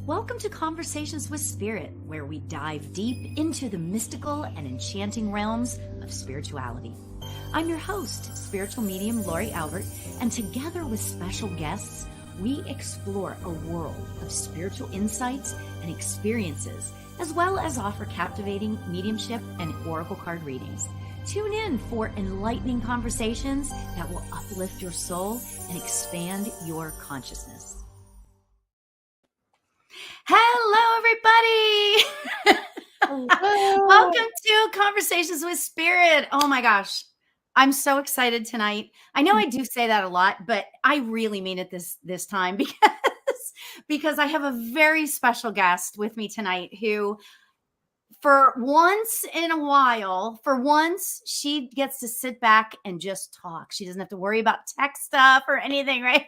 Welcome to Conversations with Spirit, where we dive deep into the mystical and enchanting realms of spirituality. I'm your host, Spiritual Medium Lauri Albert, and together with special guests, we explore a world of spiritual insights and experiences, as well as offer captivating mediumship and oracle card readings. Tune in for enlightening conversations that will uplift your soul and expand your consciousness. Hello, everybody. Hello. Welcome to Conversations with Spirit. Oh my gosh. I'm so excited tonight. I know I do say that a lot, but I really mean it this time because I have a very special guest with me tonight who, for once in a while, she gets to sit back and just talk. She doesn't have to worry about tech stuff or anything, right?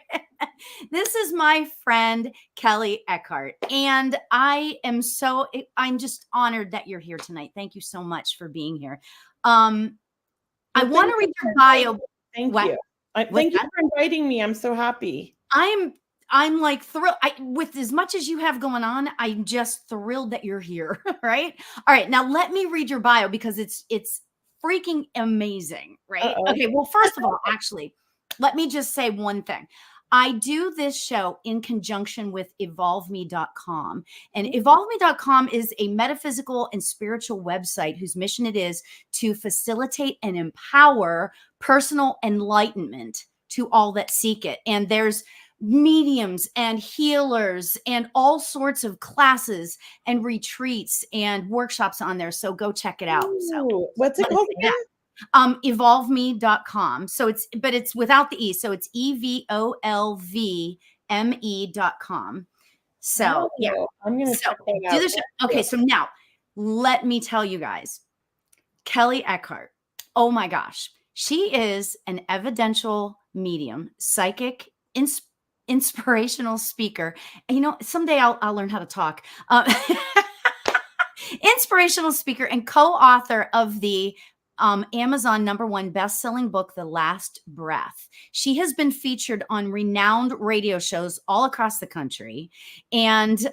This is my friend, Kelley Eckhardt. And I'm just honored that you're here tonight. Thank you so much for being here. I want to read your bio. Thank you. Thank you for inviting me. I'm so happy. I'm like thrilled with as much as you have going on. I'm just thrilled that you're here. Right. All right. Now let me read your bio because it's freaking amazing. Right. Uh-oh. Okay. Well, first of all, actually, let me just say one thing. I do this show in conjunction with evolveme.com, and evolveme.com is a metaphysical and spiritual website whose mission it is to facilitate and empower personal enlightenment to all that seek it. And there's mediums and healers and all sorts of classes and retreats and workshops on there. So go check it out. So what's it called again? Evolveme.com. So it's without the E. So it's EVOLVME.com. So yeah. I'm going to check that out. Do the show. Okay. So now let me tell you guys, Kelley Eckhardt. Oh my gosh. She is an evidential medium, psychic, inspirational speaker. And someday I'll learn how to talk. Inspirational speaker and co-author of the Amazon #1 best-selling book, The Last Breath. She has been featured on renowned radio shows all across the country. And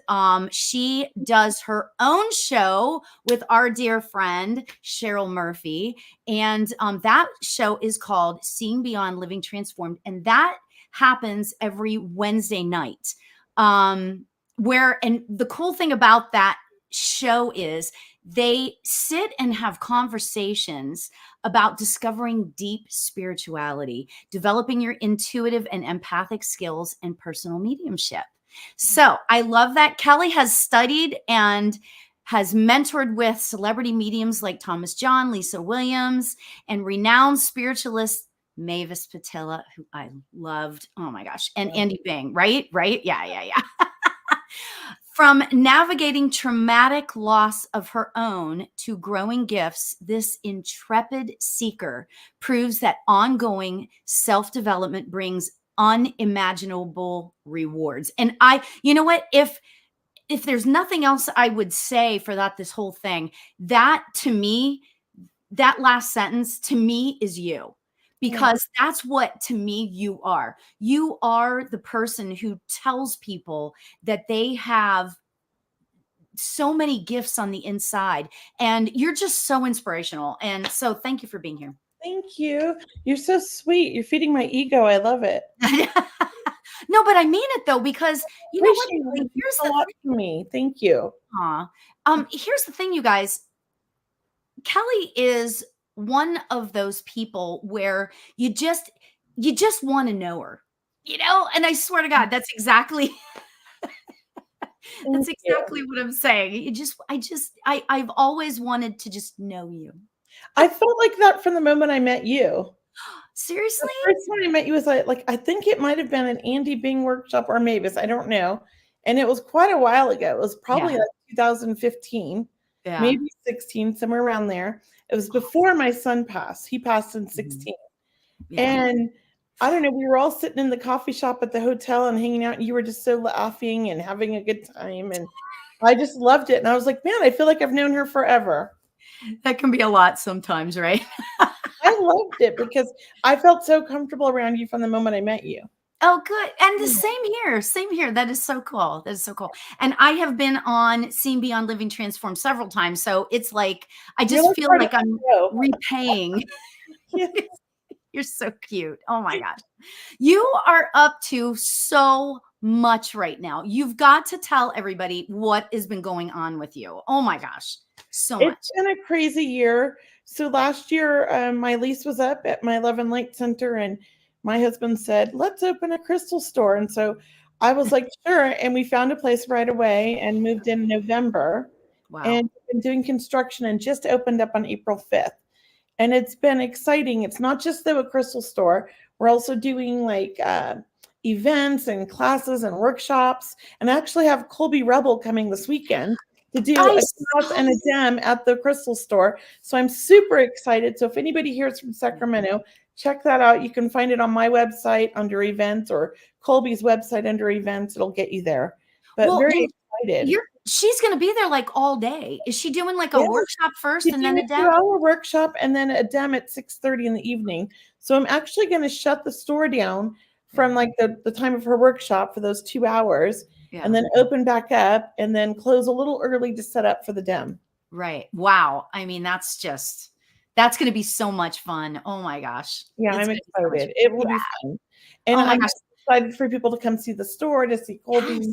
she does her own show with our dear friend, Cheryl Murphy. And that show is called Seeing Beyond Living Transformed. And that happens every Wednesday night. And the cool thing about that show is they sit and have conversations about discovering deep spirituality, developing your intuitive and empathic skills, and personal mediumship. So I love that. Kelley has studied and has mentored with celebrity mediums like Thomas John, Lisa Williams, and renowned spiritualist Mavis Patilla, who I loved. Oh my gosh. And Andy Bing, right? Yeah. From navigating traumatic loss of her own to growing gifts, this intrepid seeker proves that ongoing self-development brings unimaginable rewards. And you know what? If there's nothing else I would say for this whole thing, that to me, that last sentence to me is you. Because that's what, to me, you are. You are the person who tells people that they have so many gifts on the inside. And you're just so inspirational. And so thank you for being here. Thank you. You're so sweet. You're feeding my ego. I love it. No, but I mean it, though, because you know what? Here's a lot for me. Thank you. Here's the thing, you guys. Kelley is one of those people where you just want to know her, and I swear to God, that's exactly what I'm saying. I've always wanted to just know you. I felt like that from the moment I met you. Seriously? The first time I met you was like I think it might have been an Andy Bing workshop or Mavis, I don't know. And it was quite a while ago. It was probably like 2015, maybe 16, somewhere around there. It was before my son passed. He passed in 16. And I don't know, we were all sitting in the coffee shop at the hotel and hanging out, and you were just so laughing and having a good time. And I just loved it. And I was like, man, I feel like I've known her forever. That can be a lot sometimes, right? I loved it because I felt so comfortable around you from the moment I met you. Oh, good. And the same here. Same here. That is so cool. That is so cool. And I have been on Seen Beyond Living Transform several times. So it's like, I You're just like feel part of like I'm the show. repaying. Yeah. You're so cute. Oh my gosh. You are up to so much right now. You've got to tell everybody what has been going on with you. Oh my gosh. So much. It's been a crazy year. So last year, my lease was up at my Love and Light Center, and my husband said, let's open a crystal store. And so I was like, sure. And we found a place right away and moved in November. Wow. And been doing construction and just opened up on April 5th. And it's been exciting. It's not just a crystal store. We're also doing like events and classes and workshops. And I actually have Colby Rebel coming this weekend to do a class and a dem at the crystal store. So I'm super excited. So if anybody hears from Sacramento, check that out. You can find it on my website under events, or Colby's website under events. It'll get you there. But very excited. She's going to be there like all day. Is she doing like a workshop first and then a dem? 2-hour workshop and then a dem at 6:30 in the evening. So I'm actually going to shut the store down from like the time of her workshop for those 2 hours, and then open back up and then close a little early to set up for the dem. Right. Wow. I mean, that's going to be so much fun. Oh my gosh. Yeah, I'm excited. It will be fun. And I'm excited for people to come see the store, to see Colby,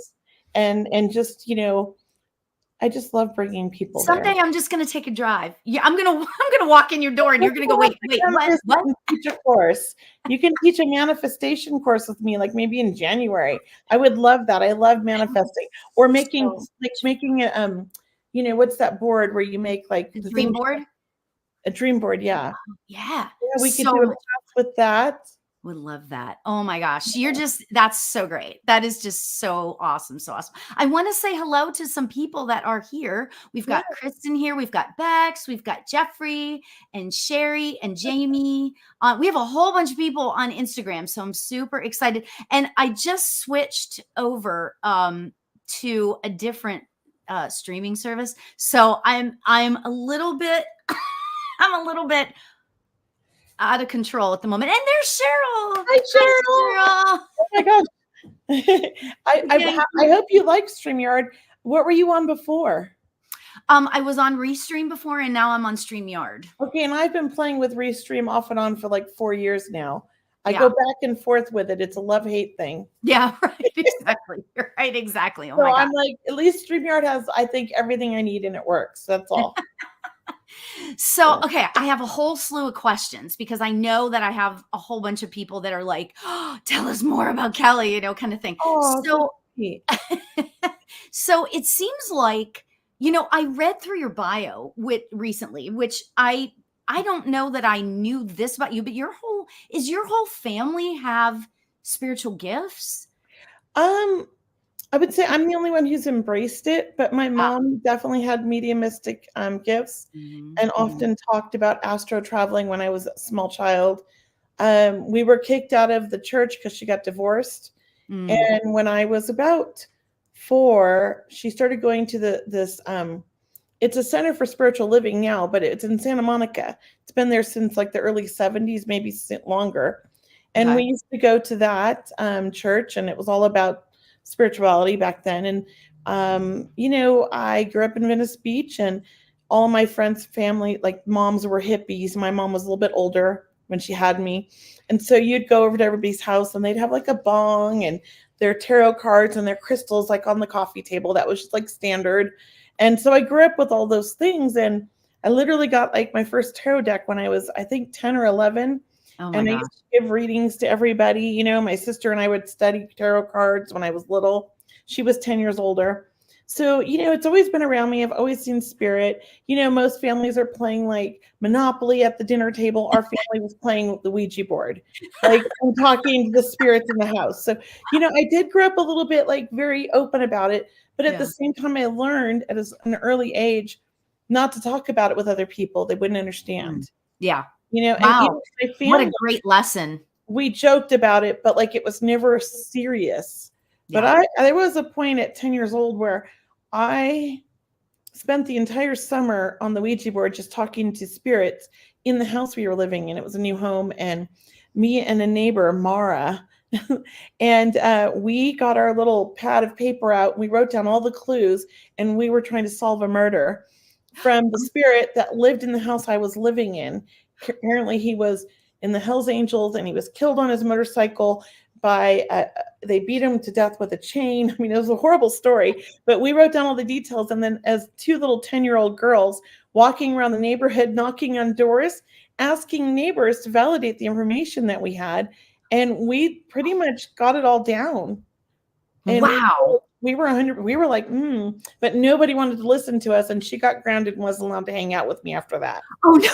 and just, I just love bringing people Someday there. I'm just going to take a drive. Yeah, I'm going to walk in your door and you're going to go, wait, what? Teach a course. You can teach a manifestation course with me, like maybe in January. I would love that. I love manifesting, or making what's that board where you make like the dream board? A dream board. Yeah. Yeah. We could do a class with that. Would love that. Oh my gosh. That's so great. That is just so awesome. So awesome. I want to say hello to some people that are here. We've got Kristen here. We've got Bex. We've got Jeffrey and Sherry and Jamie. We have a whole bunch of people on Instagram. So I'm super excited. And I just switched over to a different streaming service. So I'm a little bit, out of control at the moment. And there's Cheryl. Hi, Cheryl. Oh my gosh. I hope you like StreamYard. What were you on before? I was on Restream before, and now I'm on StreamYard. Okay, and I've been playing with Restream off and on for like 4 years now. I go back and forth with it. It's a love-hate thing. Yeah, right. Exactly. You're right. Exactly. Oh so my God. I'm like, at least StreamYard has, I think, everything I need, and it works. That's all. So, okay, I have a whole slew of questions because I know that I have a whole bunch of people that are like, oh, tell us more about Kelley, kind of thing. Oh, so it seems like, I read through your bio recently, which I don't know that I knew this about you, but your whole family have spiritual gifts? I would say I'm the only one who's embraced it, but my mom definitely had mediumistic gifts, and often talked about astro traveling when I was a small child. We were kicked out of the church because she got divorced. And when I was about 4, she started going to this it's a center for spiritual living now, but it's in Santa Monica. It's been there since like the early 70s, maybe longer. And we used to go to that church, and it was all about spirituality back then. And I grew up in Venice Beach, and all my friends' family, like moms, were hippies. My mom was a little bit older when she had me, and so you'd go over to everybody's house, and they'd have like a bong and their tarot cards and their crystals like on the coffee table. That was just like standard. And so I grew up with all those things, and I literally got like my first tarot deck when I was, I think, 10 or 11. And I used to give readings to everybody. My sister and I would study tarot cards when I was little. She was 10 years older. So, it's always been around me. I've always seen spirit. Most families are playing like Monopoly at the dinner table. Our family was playing the Ouija board, like I'm talking to the spirits in the house. So, I did grow up a little bit like very open about it. But at the same time, I learned at an early age not to talk about it with other people. They wouldn't understand. Yeah. Wow. And my family, what a great lesson. We joked about it, but like it was never serious. But there was a point at 10 years old where I spent the entire summer on the Ouija board just talking to spirits in the house we were living in. It was a new home, and me and a neighbor, Mara, And we got our little pad of paper out. We wrote down all the clues, and we were trying to solve a murder from the spirit that lived in the house I was living in. Apparently, he was in the Hells Angels, and he was killed on his motorcycle by, they beat him to death with a chain. I mean, it was a horrible story, but we wrote down all the details. And then as two little 10-year-old girls walking around the neighborhood, knocking on doors, asking neighbors to validate the information that we had. And we pretty much got it all down. And wow. we were 100, we were like, but nobody wanted to listen to us. And she got grounded and wasn't allowed to hang out with me after that. Oh, no.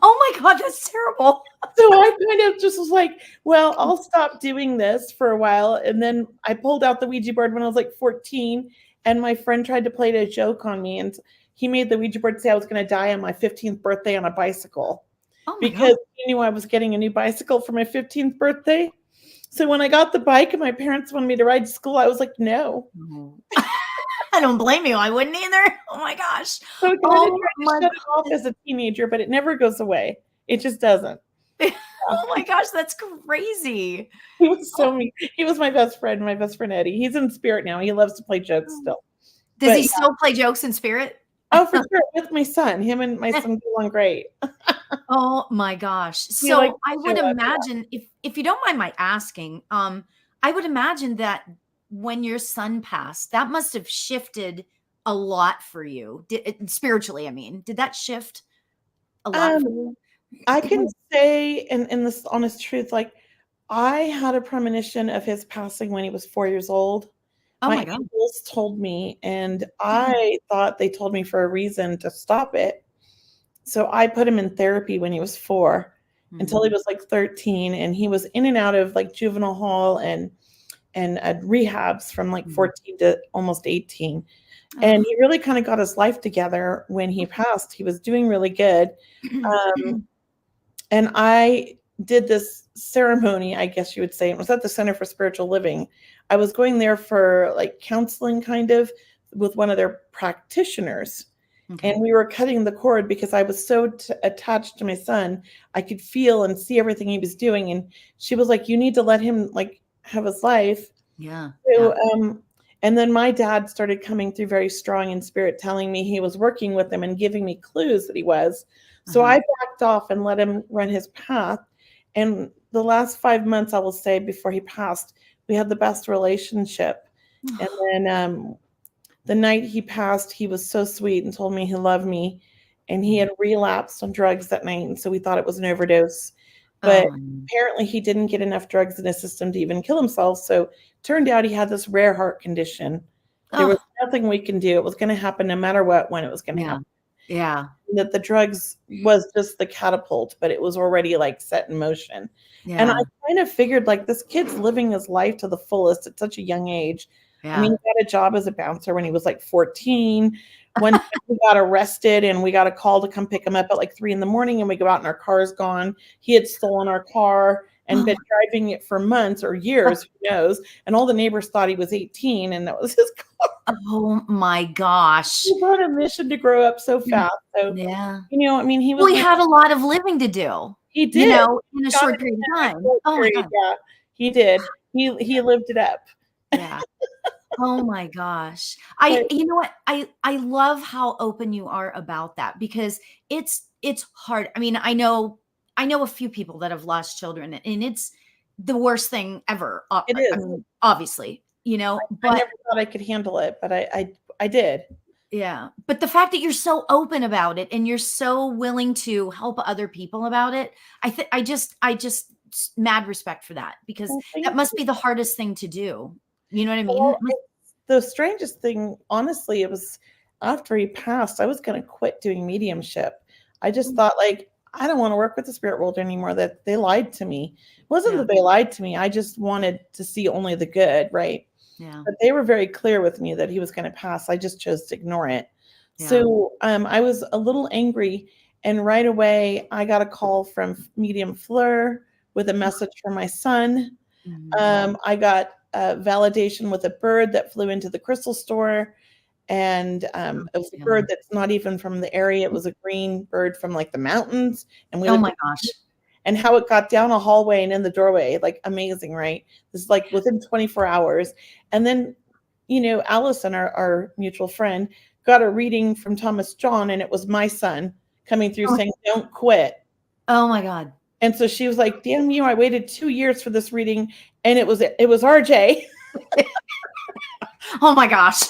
Oh my God, that's terrible. So I kind of just was like, well, I'll stop doing this for a while. And then I pulled out the Ouija board when I was like 14. And my friend tried to play a joke on me. And he made the Ouija board say I was going to die on my 15th birthday on a bicycle. Because he knew I was getting a new bicycle for my 15th birthday. So when I got the bike and my parents wanted me to ride to school, I was like, no. I don't blame you. I wouldn't either. Oh my gosh. So I tried to shut it off as a teenager, but it never goes away. It just doesn't. Oh my gosh, that's crazy. He was so mean. He was my best friend Eddie. He's in spirit now. He loves to play jokes still. Does he still play jokes in spirit? Oh, for sure. With my son. Him and my son get along great. Oh my gosh. So I would imagine, if you don't mind my asking, I would imagine that when your son passed, that must have shifted a lot for you. Spiritually, I mean, did that shift a lot for you? I can say in this honest truth, like I had a premonition of his passing when he was 4 years old. Oh my uncles told me, and I thought they told me for a reason to stop it. So I put him in therapy when he was 4 until he was like 13, and he was in and out of like juvenile hall and rehabs from like 14 to almost 18. And he really kind of got his life together when he passed. He was doing really good. And I did this ceremony, I guess you would say. It was at the Center for Spiritual Living. I was going there for like counseling kind of with one of their practitioners. And we were cutting the cord because I was so attached to my son. I could feel and see everything he was doing. And she was like, you need to let him like have his life. Yeah. So, and then my dad started coming through very strong in spirit, telling me he was working with him and giving me clues that he was. So I backed off and let him run his path. And the last 5 months, I will say, before he passed, we had the best relationship. And then the night he passed, he was so sweet and told me he loved me. And he had relapsed on drugs that night. And so we thought it was an overdose. But apparently he didn't get enough drugs in his system to even kill himself. So it turned out he had this rare heart condition. There was nothing we can do. It was going to happen no matter what, when it was going to happen. Yeah. That the drugs was just the catapult, but it was already like set in motion. Yeah. And I kind of figured like this kid's living his life to the fullest at such a young age. Yeah. I mean, he got a job as a bouncer when he was like 14. One we got arrested and we got a call to come pick him up at like 3 a.m. and we go out and our car's gone. He had stolen our car and been driving it for months or years, who knows? And all the neighbors thought he was 18 and that was his car. Oh my gosh. He brought a mission to grow up so fast. So, yeah. You know, I mean, he was. Well, he had a lot of living to do. He did. You know, in a short period of time. Oh my God. Yeah, he did. He lived it up. Yeah. Oh my gosh. You know what? I love how open you are about that because it's hard. I mean, I know a few people that have lost children and it's the worst thing ever. It is. I mean, obviously, you know, but I never thought I could handle it, but I did. Yeah. But the fact that you're so open about it and you're so willing to help other people about it, I just mad respect for that because that must be the hardest thing to do. You know what I mean? Well, the strangest thing, honestly, it was after he passed, I was going to quit doing mediumship. I just thought like, I don't want to work with the spirit world anymore, that they lied to me. It wasn't that they lied to me. I just wanted to see only the good. Right. Yeah. But they were very clear with me that he was going to pass. I just chose to ignore it. Yeah. So I was a little angry. And right away, I got a call from Medium Fleur with a message from my son. I got validation with a bird that flew into the crystal store. And it was a bird that's not even from the area. It was a green bird from like the mountains. And we oh my gosh. and how it got down a hallway and in the doorway. Like, amazing, right? This is like within 24 hours. And then, Allison, our mutual friend, got a reading from Thomas John, and it was my son coming through saying, don't quit. Oh my God. And so she was like, damn you, I waited 2 years for this reading, and it was RJ. Oh my gosh.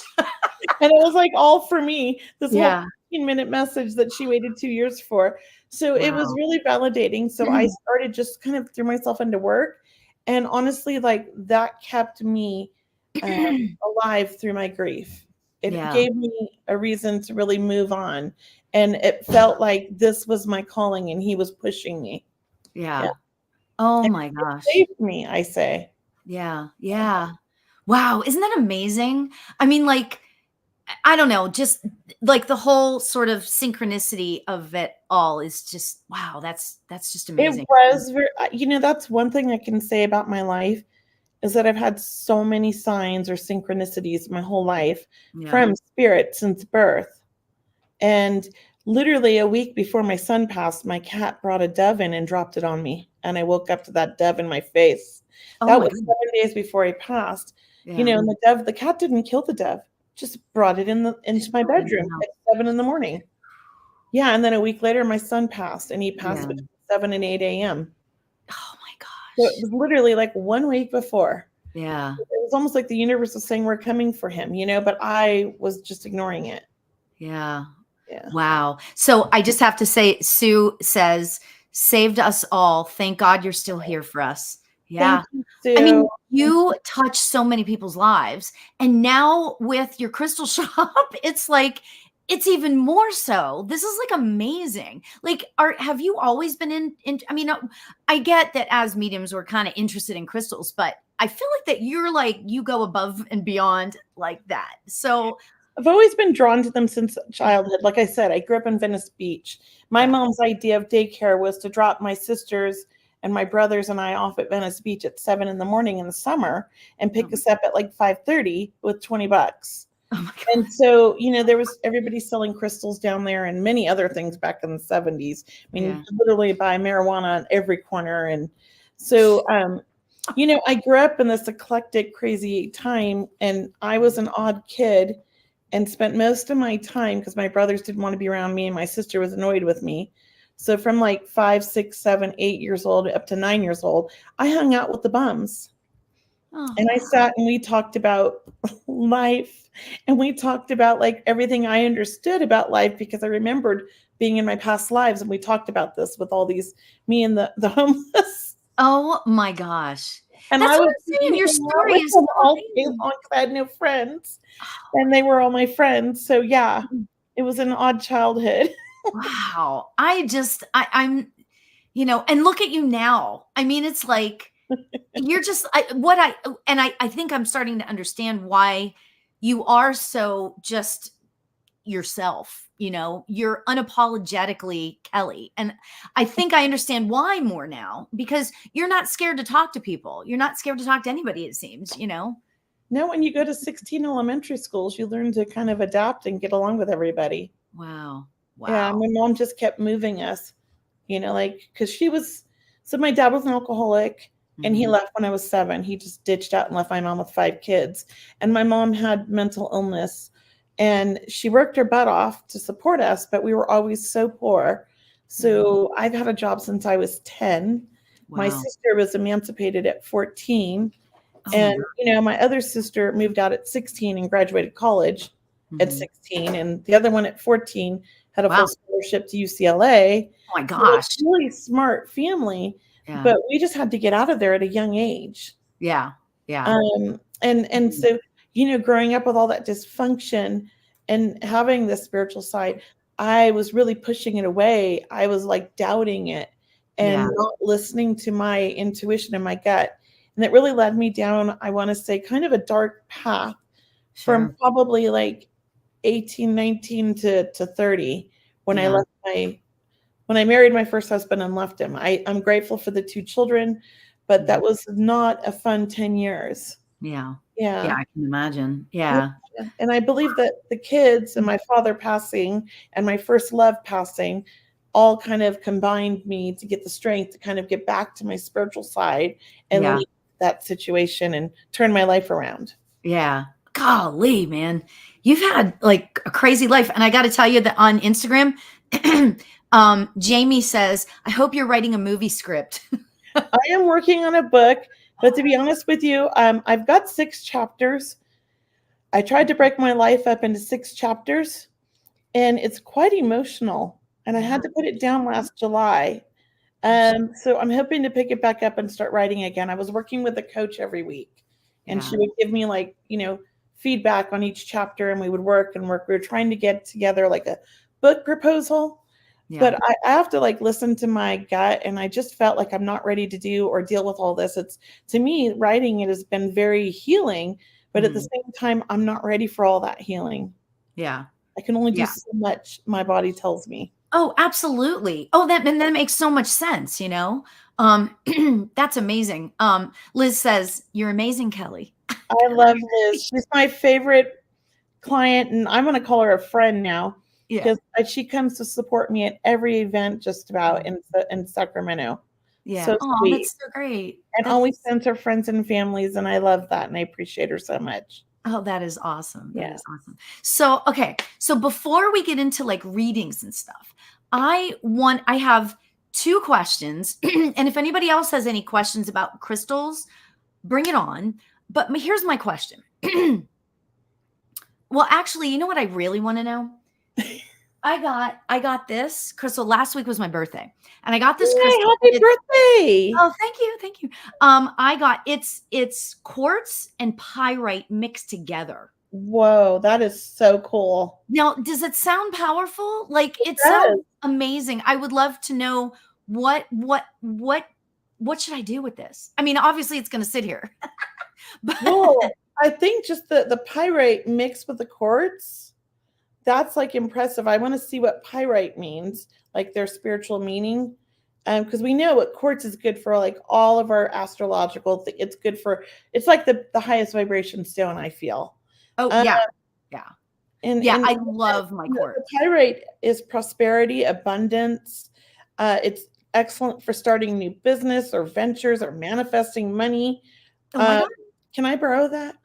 And it was like all for me, this whole 15-minute message that she waited 2 years for. So it was really validating. So I started just kind of threw myself into work. And honestly, like, that kept me alive through my grief. It gave me a reason to really move on. And it felt like this was my calling, and he was pushing me. Yeah. Oh my gosh. It saved me, I say. Yeah. Yeah. Wow. Isn't that amazing? I mean, like, I don't know, just like the whole sort of synchronicity of it all is just, wow, that's just amazing. It was very, that's one thing I can say about my life, is that I've had so many signs or synchronicities my whole life from spirit since birth. And literally a week before my son passed, my cat brought a dove in and dropped it on me. And I woke up to that dove in my face. That was 7 days before he passed. And the cat didn't kill the dove, just brought it into my bedroom at 7 a.m. Yeah. And then a week later, my son passed, and he passed between 7 and 8 a.m. Oh my gosh. So it was literally like 1 week before. Yeah. It was almost like the universe was saying, we're coming for him, but I was just ignoring it. Yeah. Yeah. Wow. So I just have to say, Sue says, saved us all. Thank God you're still here for us. Yeah. Thank you, Sue. I mean, you touch so many people's lives. And now with your crystal shop, it's like, it's even more so. This is like amazing. Like, have you always been in I mean, I get that as mediums, we're kind of interested in crystals, but I feel like that you go above and beyond like that. So I've always been drawn to them since childhood. Like I said, I grew up in Venice Beach. My mom's idea of daycare was to drop my sisters and my brothers and I off at Venice Beach at 7 a.m. in the summer and pick us up at like 5:30 with $20. Oh my God. And so, there was everybody selling crystals down there and many other things back in the 70s. I mean, you could literally buy marijuana on every corner. And so, I grew up in this eclectic, crazy time, and I was an odd kid and spent most of my time, because my brothers didn't want to be around me and my sister was annoyed with me. So from like 5, 6, 7, 8 years old up to 9 years old, I hung out with the bums. Oh. And I sat and we talked about life, and we talked about like everything I understood about life, because I remembered being in my past lives, and we talked about this with all these, me and the homeless. Oh my gosh. And that's I what was I'm saying. Your story is all day long, because I had no friends, and they were all my friends. So yeah, it was an odd childhood. Wow. I'm, and look at you now. I mean, it's like, you're just, I think I'm starting to understand why you are so just yourself. You're unapologetically Kelley. And I think I understand why more now, because you're not scared to talk to people. You're not scared to talk to anybody, it seems, No, when you go to 16 elementary schools, you learn to kind of adapt and get along with everybody. Wow. Yeah, my mom just kept moving us, because so my dad was an alcoholic, and he left when I was 7. He just ditched out and left my mom with 5 kids. And my mom had mental illness, and she worked her butt off to support us, but we were always so poor. So I've had a job since I was 10. Wow. My sister was emancipated at 14. And, my other sister moved out at 16 and graduated college at 16. And the other one at 14 had a full scholarship to UCLA. Oh my gosh. So really smart family. Yeah. But we just had to get out of there at a young age. Yeah. Yeah. And so, growing up with all that dysfunction and having this spiritual side, I was really pushing it away. I was like doubting it and not listening to my intuition and my gut. And it really led me down, I want to say, kind of a dark path from probably like 18, 19 to 30 when I left when I married my first husband and left him. I'm grateful for the 2 children, but that was not a fun 10 years. Yeah. Yeah, I can imagine. Yeah. And I believe that the kids and my father passing and my first love passing all kind of combined me to get the strength to kind of get back to my spiritual side and leave that situation and turn my life around. Yeah. Golly, man. You've had like a crazy life. And I got to tell you that on Instagram, Jamie says, I hope you're writing a movie script. I am working on a book, but to be honest with you, I've got 6 chapters. I tried to break my life up into 6 chapters, and it's quite emotional. And I had to put it down last July. So I'm hoping to pick it back up and start writing again. I was working with a coach every week, and she would give me like, feedback on each chapter, and we would work and work. We were trying to get together like a book proposal, but I have to like listen to my gut, and I just felt like I'm not ready to do or deal with all this. It's, to me, writing it has been very healing, but at the same time, I'm not ready for all that healing. Yeah. I can only do so much, my body tells me. Oh, absolutely. Oh, that makes so much sense, That's amazing. Liz says, you're amazing, Kelley. I love Liz. She's my favorite client, and I'm going to call her a friend now because she comes to support me at every event just about in Sacramento. Yeah. So sweet. That's so great. And always sends her friends and families, and I love that, and I appreciate her so much. Oh, that is awesome. That is awesome. So, okay. So before we get into like readings and stuff, I have 2 questions. And if anybody else has any questions about crystals, bring it on. But here's my question. Well, actually, you know what I really want to know? I got this crystal. Last week was my birthday, and I got this crystal. Happy birthday! Oh, thank you. I got it's quartz and pyrite mixed together. Whoa, that is so cool. Now, does it sound powerful? Like it sounds amazing. I would love to know what should I do with this? I mean, obviously, it's going to sit here. But I think just the pyrite mixed with the quartz, that's like impressive. I want to see what pyrite means, like their spiritual meaning. Because we know what quartz is good for, like all of our astrological, it's good for, it's like the highest vibration stone, I feel. Oh, yeah. And I love my quartz. The pyrite is prosperity, abundance. It's excellent for starting new business or ventures or manifesting money. Oh my God. Can I borrow that?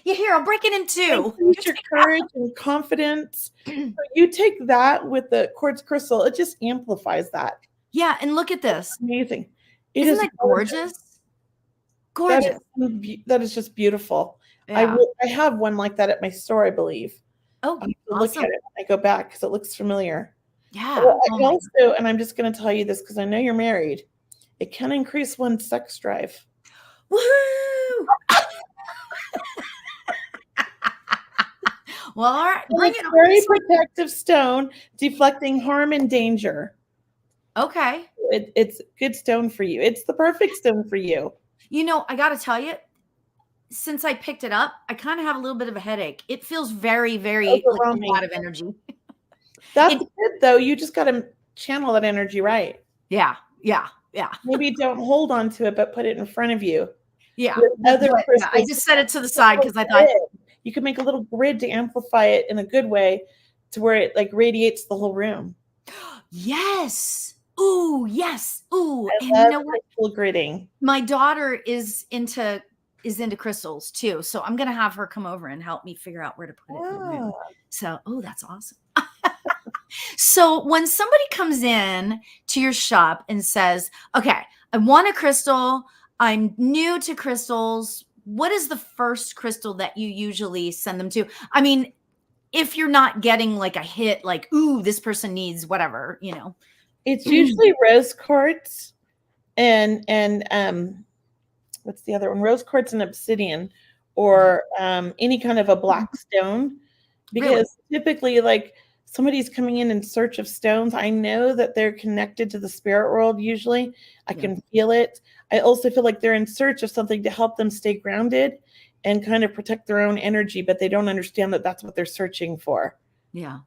Yeah, here, I'll break it in 2. Increase your courage and confidence. So you take that with the quartz crystal, it just amplifies that. Yeah, and look at this. It's amazing. Isn't that gorgeous? Gorgeous. That is just beautiful. Yeah. I have one like that at my store, I believe. Oh, I look at it when I go back because it looks familiar. Yeah. Well, I also, and I'm just going to tell you this because I know you're married, it can increase one's sex drive. Woohoo! Well, all right. Bring it on. Very protective stone, deflecting harm and danger. Okay. It's a good stone for you. It's the perfect stone for you. I got to tell you, since I picked it up, I kind of have a little bit of a headache. It feels very, very like a lot of energy. That's good, though. You just got to channel that energy right. Yeah. Maybe don't hold on to it, but put it in front of you. Yeah. I just set it to the side because I thought you could make a little grid to amplify it in a good way to where it like radiates the whole room. Yes. Ooh, yes. Ooh. And you know what? Crystal gridding. My daughter is into crystals too. So I'm going to have her come over and help me figure out where to put it in the room. So, that's awesome. So when somebody comes in to your shop and says, okay, I want a crystal, I'm new to crystals, what is the first crystal that you usually send them to? I mean, if you're not getting like a hit, like, ooh, this person needs whatever, It's usually rose quartz and what's the other one? Rose quartz and obsidian, or any kind of a black stone, because typically, like, somebody's coming in search of stones. I know that they're connected to the spirit world. Usually I can feel it. I also feel like they're in search of something to help them stay grounded and kind of protect their own energy, but they don't understand that that's what they're searching for. Yeah.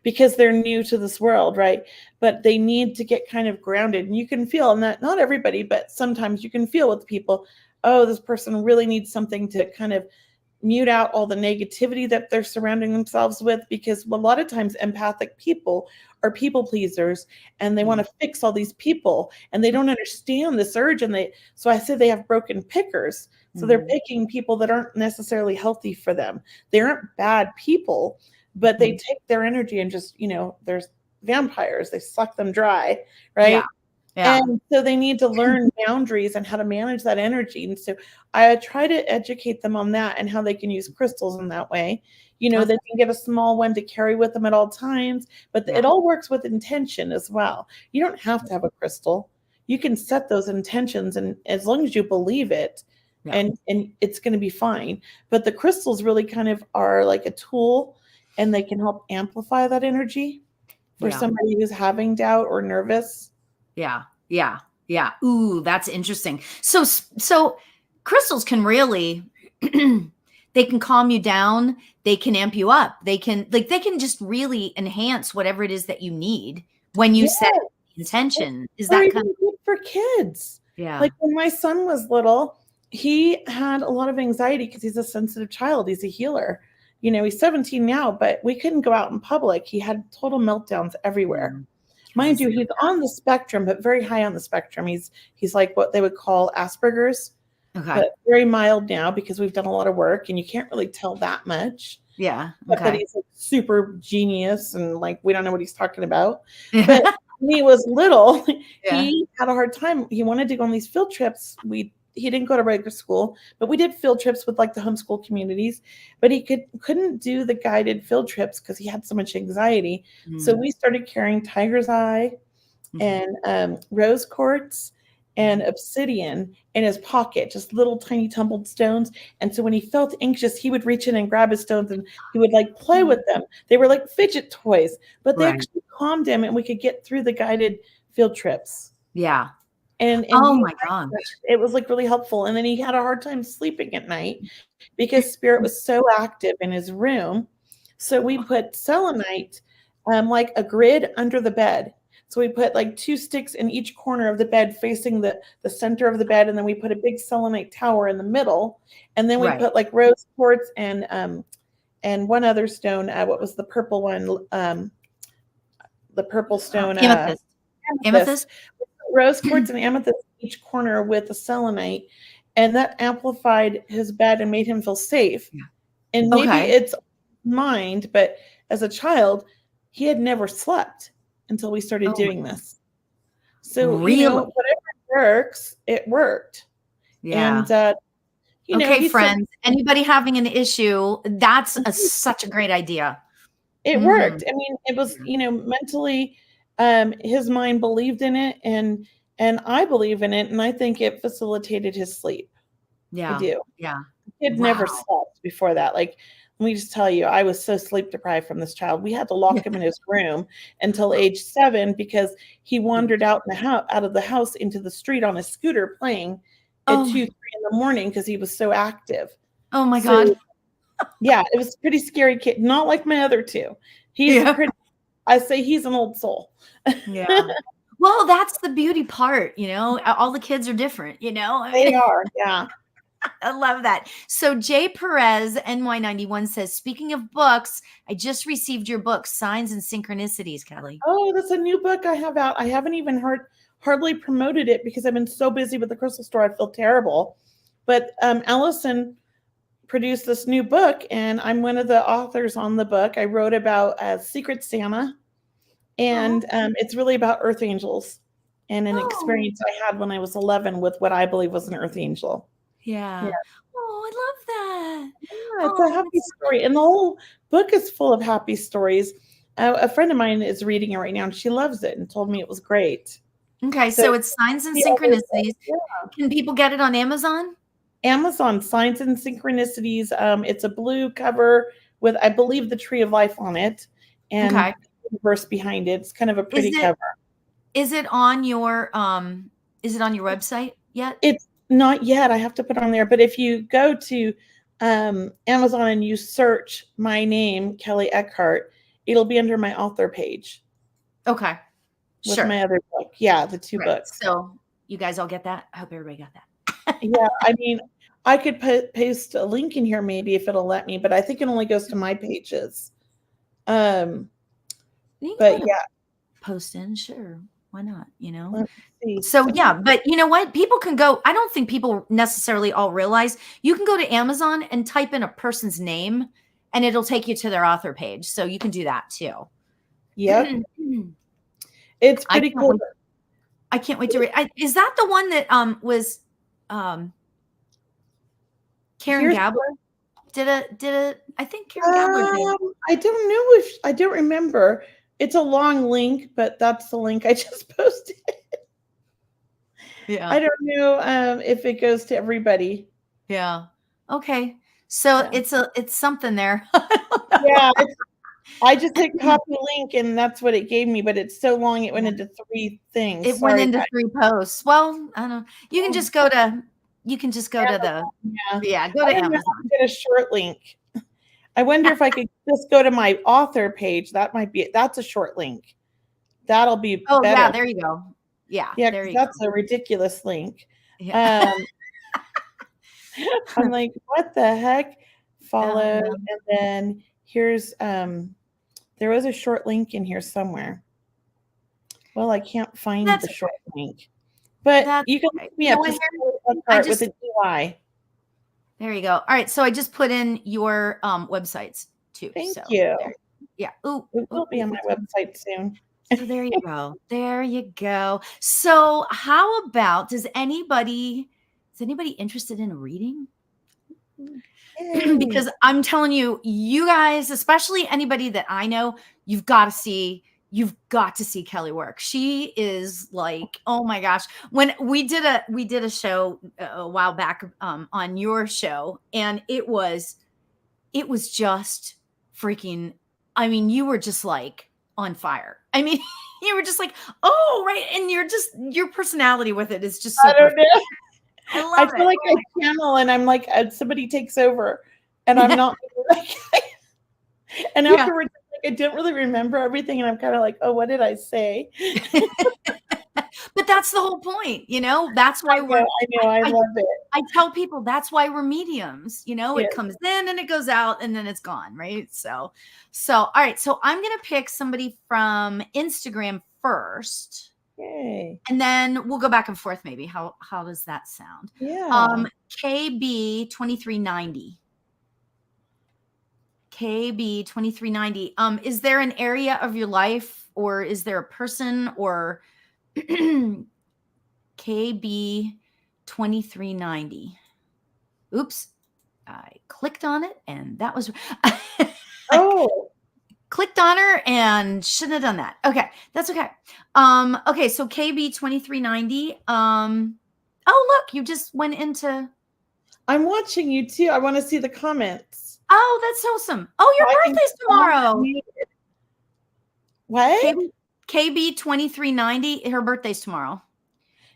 Because they're new to this world, right? But they need to get kind of grounded. And you can feel, and that not everybody, but sometimes you can feel with people, oh, this person really needs something to kind of mute out all the negativity that they're surrounding themselves with, because a lot of times empathic people are people pleasers and they want to fix all these people and they don't understand this urge. And so I said they have broken pickers. So they're picking people that aren't necessarily healthy for them. They aren't bad people, but they take their energy and just, there's vampires, they suck them dry. Right. Yeah. And so they need to learn boundaries and how to manage that energy. And so I try to educate them on that and how they can use crystals in that way. They can get a small one to carry with them at all times, but it all works with intention as well. You don't have to have a crystal. You can set those intentions, and as long as you believe it, and it's going to be fine. But the crystals really kind of are like a tool, and they can help amplify that energy for somebody who's having doubt or nervous. Yeah. Ooh, that's interesting. So crystals can really, they can calm you down. They can amp you up. They can just really enhance whatever it is that you need when you set intention. Is that kind of good for kids? Yeah. Like when my son was little, he had a lot of anxiety because he's a sensitive child. He's a healer. He's 17 now, but we couldn't go out in public. He had total meltdowns everywhere. Mind you, he's on the spectrum, but very high on the spectrum. He's like what they would call Asperger's, but very mild now because we've done a lot of work and you can't really tell that much. Yeah. But he's like super genius and like we don't know what he's talking about. But when he was little, he had a hard time. He wanted to go on these field trips. He didn't go to regular school, but we did field trips with like the homeschool communities, but he couldn't do the guided field trips because he had so much anxiety. So we started carrying tiger's eye and rose quartz and obsidian in his pocket, just little tiny tumbled stones. And so when he felt anxious, he would reach in and grab his stones and he would like play with them. They were like fidget toys, but they actually calmed him and we could get through the guided field trips. Yeah. And oh my gosh, it was like really helpful. And then he had a hard time sleeping at night because spirit was so active in his room. So we put selenite, like a grid under the bed. So we put like 2 sticks in each corner of the bed facing the center of the bed. And then we put a big selenite tower in the middle. And then we put like rose quartz and one other stone. What was the purple one? The purple stone. Amethyst. Rose quartz and amethyst in each corner with a selenite, and that amplified his bed and made him feel safe. And maybe it's mind, but as a child, he had never slept until we started doing this. So whatever works, it worked. And friends, anybody having an issue, that's such a great idea. It worked. I mean, it was mentally. His mind believed in it and I believe in it. And I think it facilitated his sleep. Yeah. I do. Yeah. He had never slept before that. Like, let me just tell you, I was so sleep deprived from this child. We had to lock him in his room until age 7 because he wandered out of the house into the street on a scooter playing at 2, 3 in the morning because he was so active. Oh my God. Yeah, it was a pretty scary kid. Not like my other 2. I say he's an old soul. Yeah. Well, that's the beauty part, all the kids are different, They are. Yeah. I love that. So Jay Perez, NY91 says, speaking of books, I just received your book, Signs and Synchronicities, Kelley. Oh, that's a new book I have out. I haven't even hardly promoted it because I've been so busy with the crystal store. I feel terrible. But Allison produced this new book and I'm one of the authors on the book. I wrote about Secret Santa and it's really about earth angels and an experience I had when I was 11 with what I believe was an earth angel. Yeah. Oh, I love that. Yeah, it's a happy story. And the whole book is full of happy stories. A friend of mine is reading it right now and she loves it and told me it was great. Okay. So it's Signs and Synchronicities. Can people get it on Amazon? Amazon, Signs and Synchronicities. It's a blue cover with, I believe, the Tree of Life on it and the verse behind it. It's kind of a pretty cover. Is it on your website yet? It's not yet. I have to put it on there. But if you go to Amazon and you search my name, Kelley Eckhardt, it'll be under my author page. Okay. With my other book. Yeah, the 2 books. So you guys all get that? I hope everybody got that. Yeah, I mean, I could paste a link in here maybe if it'll let me, but I think it only goes to my pages. You can But put a yeah, post in, sure. Why not? let me see. So yeah, but you know what? People can go. I don't think people necessarily all realize you can go to Amazon and type in a person's name, and it'll take you to their author page. So you can do that too. Yep, it's pretty cool. I can't wait to read. Is that the one that was Karen Gabler? Did a I think Karen Gabler did. I don't know if I don't remember. It's a long link, but that's the link I just posted. Yeah. I don't know if it goes to everybody. Yeah. Okay. So Yeah. it's something there. Yeah. I just hit copy link and that's what it gave me, but it's so long it went into 3 things. It went into 3 posts. Well, I don't know. You can just go to Amazon, to the go I to don't know Amazon. how to get a short link. I wonder if I could just go to my author page. That's a short link. That'll be better. Oh yeah, there you go. Yeah, there you that's go. a ridiculous link. Yeah. I'm like, what the heck? Follow, and then here's there was a short link in here somewhere. Well, I can't find the short link, but you can look me up. With an EY. There you go. All right, so I just put in your websites too. Thank you. Yeah. It will be on my website soon. So there you go. There you go. So how about does anybody interested in a reading? Because I'm telling you, you guys, especially anybody that I know, you've got to see Kelley work. She is like, oh my gosh. When we did a show a while back on your show, and it was just freaking, I mean, you were just like on fire. I mean, you were just like, oh, right. And your personality with it is just so I don't know. I feel it. like I channel and I'm like, somebody takes over and I'm not. And afterwards, I didn't really remember everything. And I'm kind of like, oh, what did I say? But that's the whole point, that's why I love it. I tell people that's why we're mediums, it comes in and it goes out and then it's gone. Right. So, all right. So I'm going to pick somebody from Instagram first. Yay. And then we'll go back and forth. Maybe how does that sound? Yeah. KB 2390. KB 2390. Is there an area of your life, or is there a person, or KB 2390? Oops, I clicked on it, and that was clicked on her and shouldn't have done that. Okay, that's okay. Okay, so KB 2390. Oh, look, you just went into. I'm watching you too. I want to see the comments. Oh, that's awesome. Oh, your birthday's tomorrow. What? KB 2390. Her birthday's tomorrow.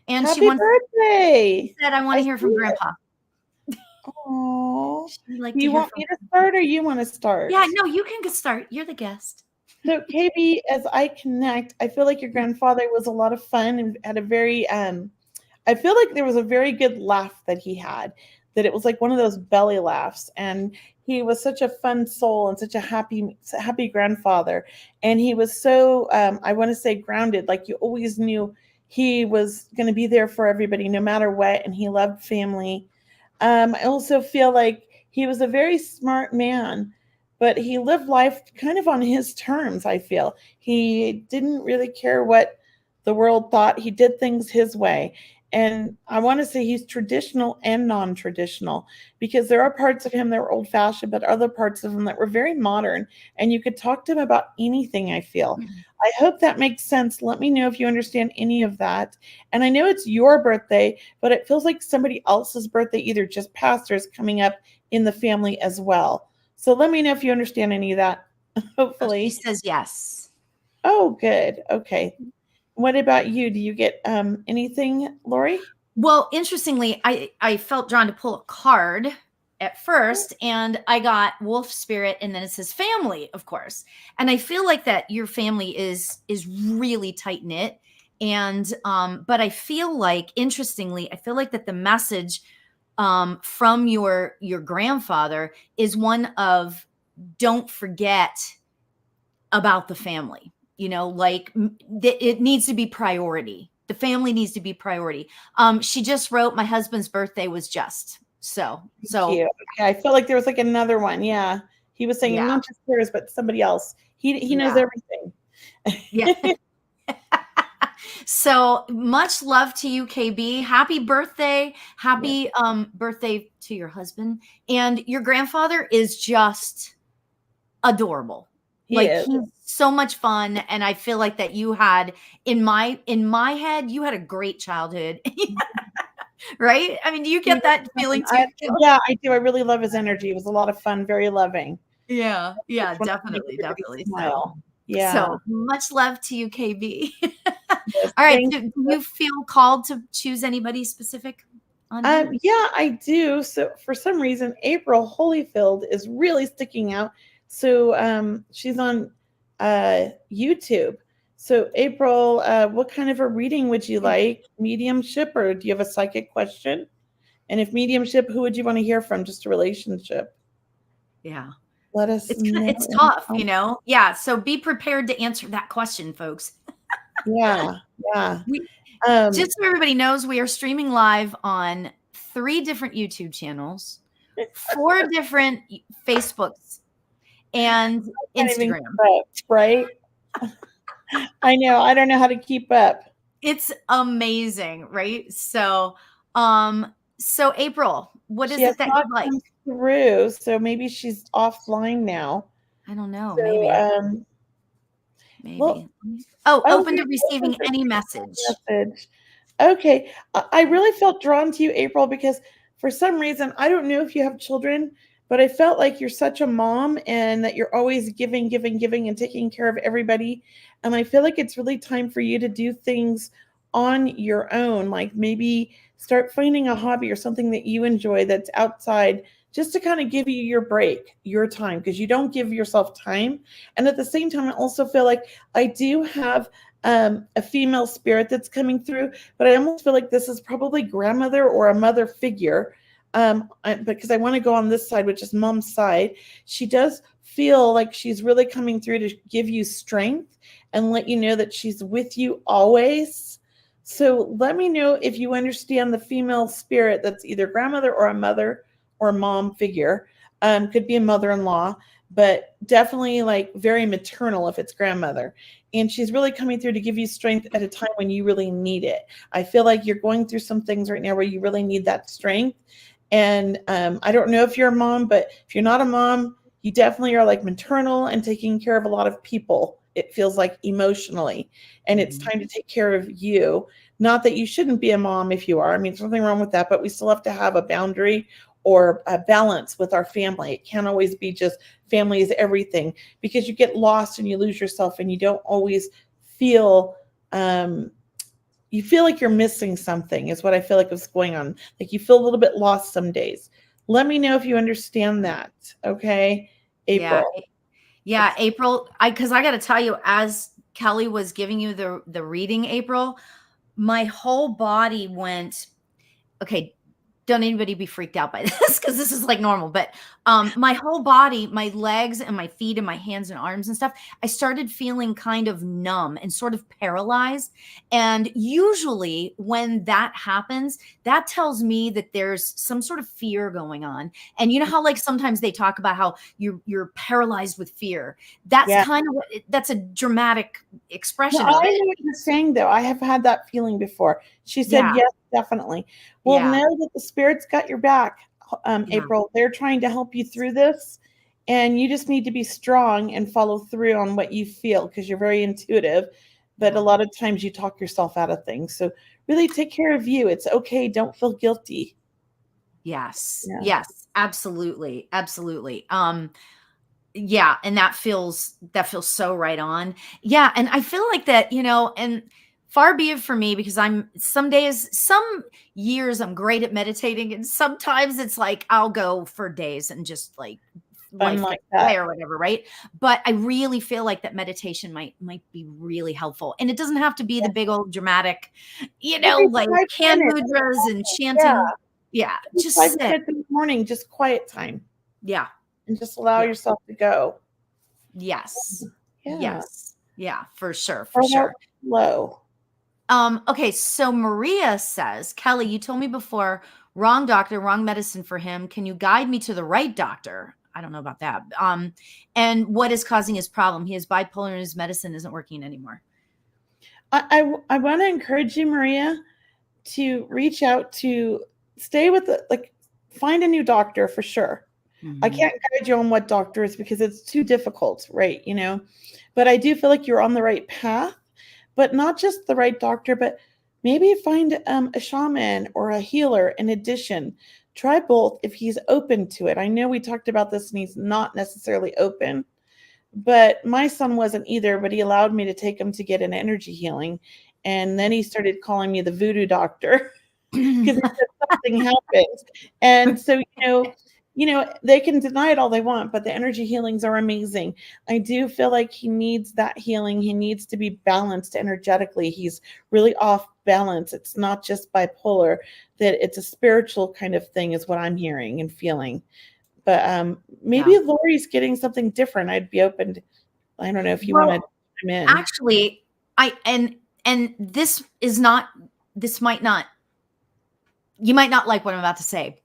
And Happy birthday. She said, I want to hear from Grandpa. Oh, do you want me to start or you want to start? Yeah, no, you can start. You're the guest. So KB, as I connect, I feel like your grandfather was a lot of fun and had a very, I feel like there was a very good laugh that he had, that it was like one of those belly laughs. And he was such a fun soul and such a happy grandfather. And he was so, I want to say grounded, like you always knew he was going to be there for everybody no matter what. And he loved family. I also feel like he was a very smart man, but he lived life kind of on his terms, I feel. He didn't really care what the world thought. He did things his way. And I want to say he's traditional and non-traditional, because there are parts of him that were old-fashioned, but other parts of him that were very modern. And you could talk to him about anything, I feel. Mm-hmm. I hope that makes sense. Let me know if you understand any of that. And I know it's your birthday, but it feels like somebody else's birthday either just passed or is coming up in the family as well. So let me know if you understand any of that, hopefully. She says yes. Oh, good. Okay. What about you? Do you get anything, Lauri? Well, interestingly, I felt drawn to pull a card at first, and I got Wolf Spirit, and then it says family, of course. And I feel like that your family is really tight knit. And but I feel like, interestingly, I feel like that the message from your grandfather is one of, don't forget about the family. Like it needs to be priority. The family needs to be priority. She just wrote, my husband's birthday was just. So Cute. Okay, I felt like there was like another one. Yeah. He was saying not just hers, but somebody else. He knows everything. Yeah. So much love to you, KB. Happy birthday. Happy birthday to your husband. And your grandfather is just adorable. He's so much fun. And I feel like that you had, in my head, you had a great childhood. Right? I mean, do you get that feeling too? Yeah, I do. I really love his energy. It was a lot of fun, very loving. Yeah, definitely. Smile. So much love to you, KB. All right. Do you feel called to choose anybody specific? Yeah, I do. So for some reason, April Holyfield is really sticking out. So she's on YouTube. So April, what kind of a reading would you like? Mediumship, or do you have a psychic question? And if mediumship, who would you want to hear from? Just a relationship? Yeah. Let us know. It's tough, Yeah. So be prepared to answer that question, folks. Yeah. Just so everybody knows, we are streaming live on 3 different YouTube channels, 4 different Facebooks, and Instagram. Right? I know. I don't know how to keep up. It's amazing, right? So, April, what is it that you like? Through, so maybe she's offline now. I don't know. So, maybe. Well, open to receiving any message. Okay. I really felt drawn to you, April, because for some reason, I don't know if you have children, but I felt like you're such a mom and that you're always giving and taking care of everybody. And I feel like it's really time for you to do things on your own, like maybe start finding a hobby or something that you enjoy that's outside, just to kind of give you your break, your time, because you don't give yourself time. And at the same time, I also feel like I do have a female spirit that's coming through, but I almost feel like this is probably grandmother or a mother figure, because I want to go on this side, which is mom's side. She does feel like she's really coming through to give you strength and let you know that she's with you always. So let me know if you understand the female spirit that's either grandmother or a mother or mom figure. Could be a mother-in-law, but definitely like very maternal if it's grandmother. And she's really coming through to give you strength at a time when you really need it. I feel like you're going through some things right now where you really need that strength. And I don't know if you're a mom, but if you're not a mom, you definitely are like maternal and taking care of a lot of people. It feels like emotionally, and it's time to take care of you. Not that you shouldn't be a mom if you are. I mean, there's nothing wrong with that, but we still have to have a boundary or a balance with our family. It can't always be just family is everything, because you get lost and you lose yourself and you don't always feel, you feel like you're missing something is what I feel like is going on. Like you feel a little bit lost some days. Let me know if you understand that. Okay, April. Yeah, April, because I got to tell you, as Kelley was giving you the reading, April, my whole body went, okay, don't anybody be freaked out by this, because this is like normal, but my whole body, my legs and my feet and my hands and arms and stuff, I started feeling kind of numb and sort of paralyzed. And usually when that happens, that tells me that there's some sort of fear going on. And you know how like sometimes they talk about how you're paralyzed with fear. That's kind of that's a dramatic expression. Well, I know what you're saying, though. I have had that feeling before. She said, yes, definitely. Well, know that the spirit's got your back, April. They're trying to help you through this, and you just need to be strong and follow through on what you feel, because you're very intuitive, but a lot of times you talk yourself out of things. So really take care of you. It's okay. Don't feel guilty. Yes, absolutely. Yeah. And that feels so right on. Yeah. And I feel like that, and far be it for me, because some years I'm great at meditating, and sometimes it's like I'll go for days and just like life like that or whatever, right? But I really feel like that meditation might be really helpful, and it doesn't have to be the big old dramatic, like hand mudras and chanting. Yeah. Just 5 minutes in the morning, just quiet time. Yeah. And just allow yourself to go. Yes. Yeah. Yes. Yeah, for sure. For sure. Low. Okay, so Maria says, Kelley, you told me before, wrong doctor, wrong medicine for him. Can you guide me to the right doctor? I don't know about that. And what is causing his problem? He has bipolar and his medicine isn't working anymore. I want to encourage you, Maria, to reach out to stay with find a new doctor for sure. Mm-hmm. I can't guide you on what doctors because it's too difficult, right? But I do feel like you're on the right path, but not just the right doctor, but maybe find a shaman or a healer in addition. Try both if he's open to it. I know we talked about this and he's not necessarily open, but my son wasn't either, but he allowed me to take him to get an energy healing. And then he started calling me the voodoo doctor because he said something happened. And so, they can deny it all they want, but the energy healings are amazing. I do feel like he needs that healing. He needs to be balanced energetically. He's really off balance. It's not just bipolar, that it's a spiritual kind of thing is what I'm hearing and feeling. But maybe Lauri's getting something different. I'd be open to, I don't know if you want to come in. Actually, and this might not, you might not like what I'm about to say,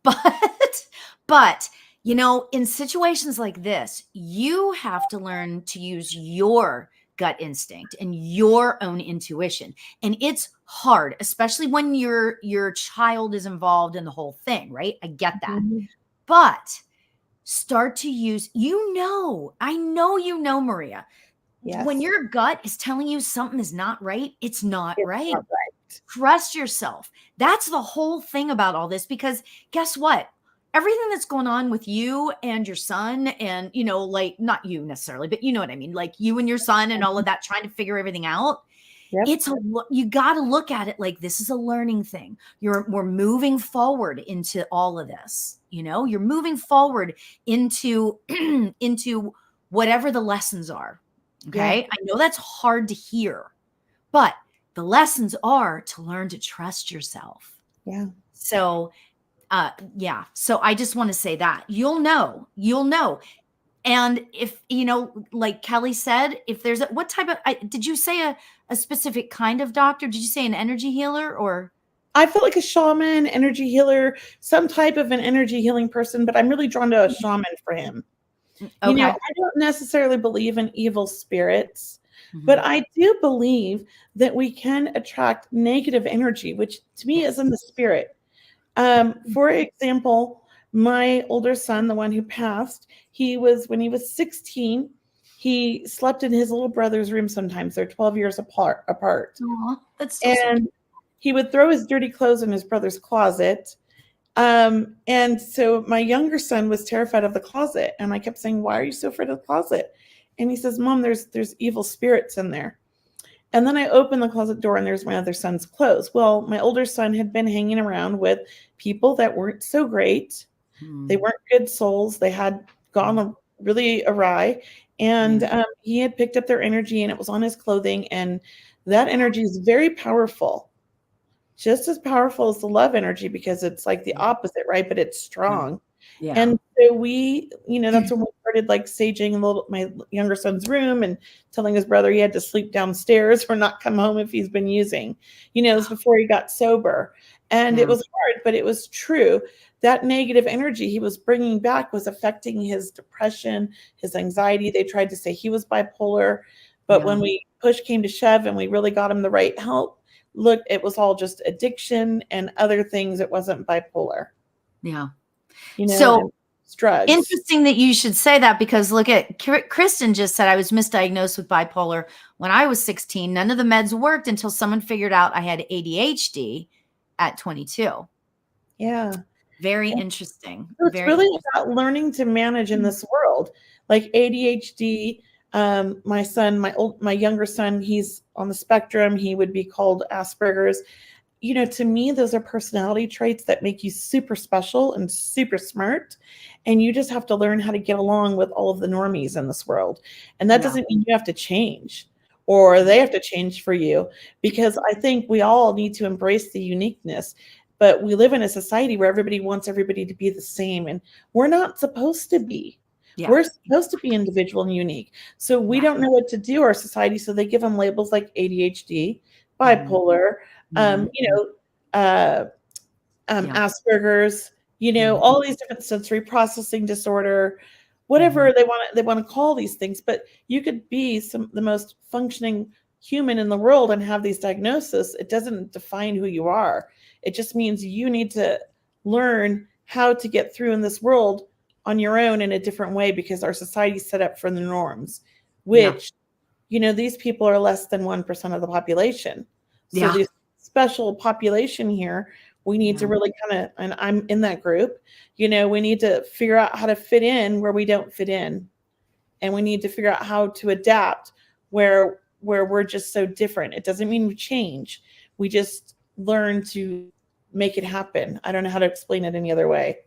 but in situations like this, you have to learn to use your gut instinct and your own intuition. And it's hard, especially when your child is involved in the whole thing, right? I get that. Mm-hmm. But start to use, I know, Maria, yes. When your gut is telling you something is not right, it's not right. Trust yourself. That's the whole thing about all this, because guess what? Everything that's going on with you and your son and, not you necessarily, but you know what I mean? Like you and your son and all of that, trying to figure everything out. Yep. You got to look at it like this is a learning thing. We're moving forward into all of this. You're moving forward into whatever the lessons are. Okay. Yeah. I know that's hard to hear, but the lessons are to learn to trust yourself. Yeah. So, So I just want to say that you'll know. And if, like Kelley said, if there's what type of, did you say a specific kind of doctor? Did you say an energy healer or? I feel like a shaman, energy healer, some type of an energy healing person, but I'm really drawn to a shaman for him. Okay. I don't necessarily believe in evil spirits, but I do believe that we can attract negative energy, which to me is in the spirit. For example, my older son, the one who passed, when he was 16, he slept in his little brother's room sometimes. They're 12 years apart. Aww, that's so and he would throw his dirty clothes in his brother's closet. And so my younger son was terrified of the closet. And I kept saying, why are you so afraid of the closet? And he says, Mom, there's evil spirits in there. And then I opened the closet door and there's my other son's clothes. Well, my older son had been hanging around with people that weren't so great. They weren't good souls. They had gone really awry. And he had picked up their energy and it was on his clothing. And that energy is very powerful. Just as powerful as the love energy, because it's like the opposite, right? But it's strong. Yeah. And so we, that's when we started like saging my younger son's room and telling his brother he had to sleep downstairs or not come home if he's been using, it was before he got sober. And it was hard, but it was true. That negative energy he was bringing back was affecting his depression, his anxiety. They tried to say he was bipolar, but when push came to shove and we really got him the right help, look, it was all just addiction and other things. It wasn't bipolar. Yeah. So drugs. Interesting that you should say that, because look at Kristen just said I was misdiagnosed with bipolar when I was 16. None of the meds worked until someone figured out I had ADHD at 22. Yeah. Very interesting. So it's really about learning to manage in this world. Like ADHD, my younger son, he's on the spectrum. He would be called Asperger's. To me, those are personality traits that make you super special and super smart. And you just have to learn how to get along with all of the normies in this world. And that doesn't mean you have to change or they have to change for you, because I think we all need to embrace the uniqueness. but we live in a society where everybody wants everybody to be the same, and we're not supposed to be. Yeah. We're supposed to be individual and unique. So we don't know what to do, our society. So they give them labels like ADHD, bipolar, Asperger's, all these different sensory processing disorder, whatever they want to call these things. But you could be the most functioning human in the world and have these diagnoses. It doesn't define who you are. It just means you need to learn how to get through in this world on your own in a different way, because our society's set up for the norms, which, these people are less than 1% of the population. So this special population here, we need to really kind of, and I'm in that group, we need to figure out how to fit in where we don't fit in. And we need to figure out how to adapt where we're just so different. It doesn't mean we change. We just learn to make it happen. I don't know how to explain it any other way.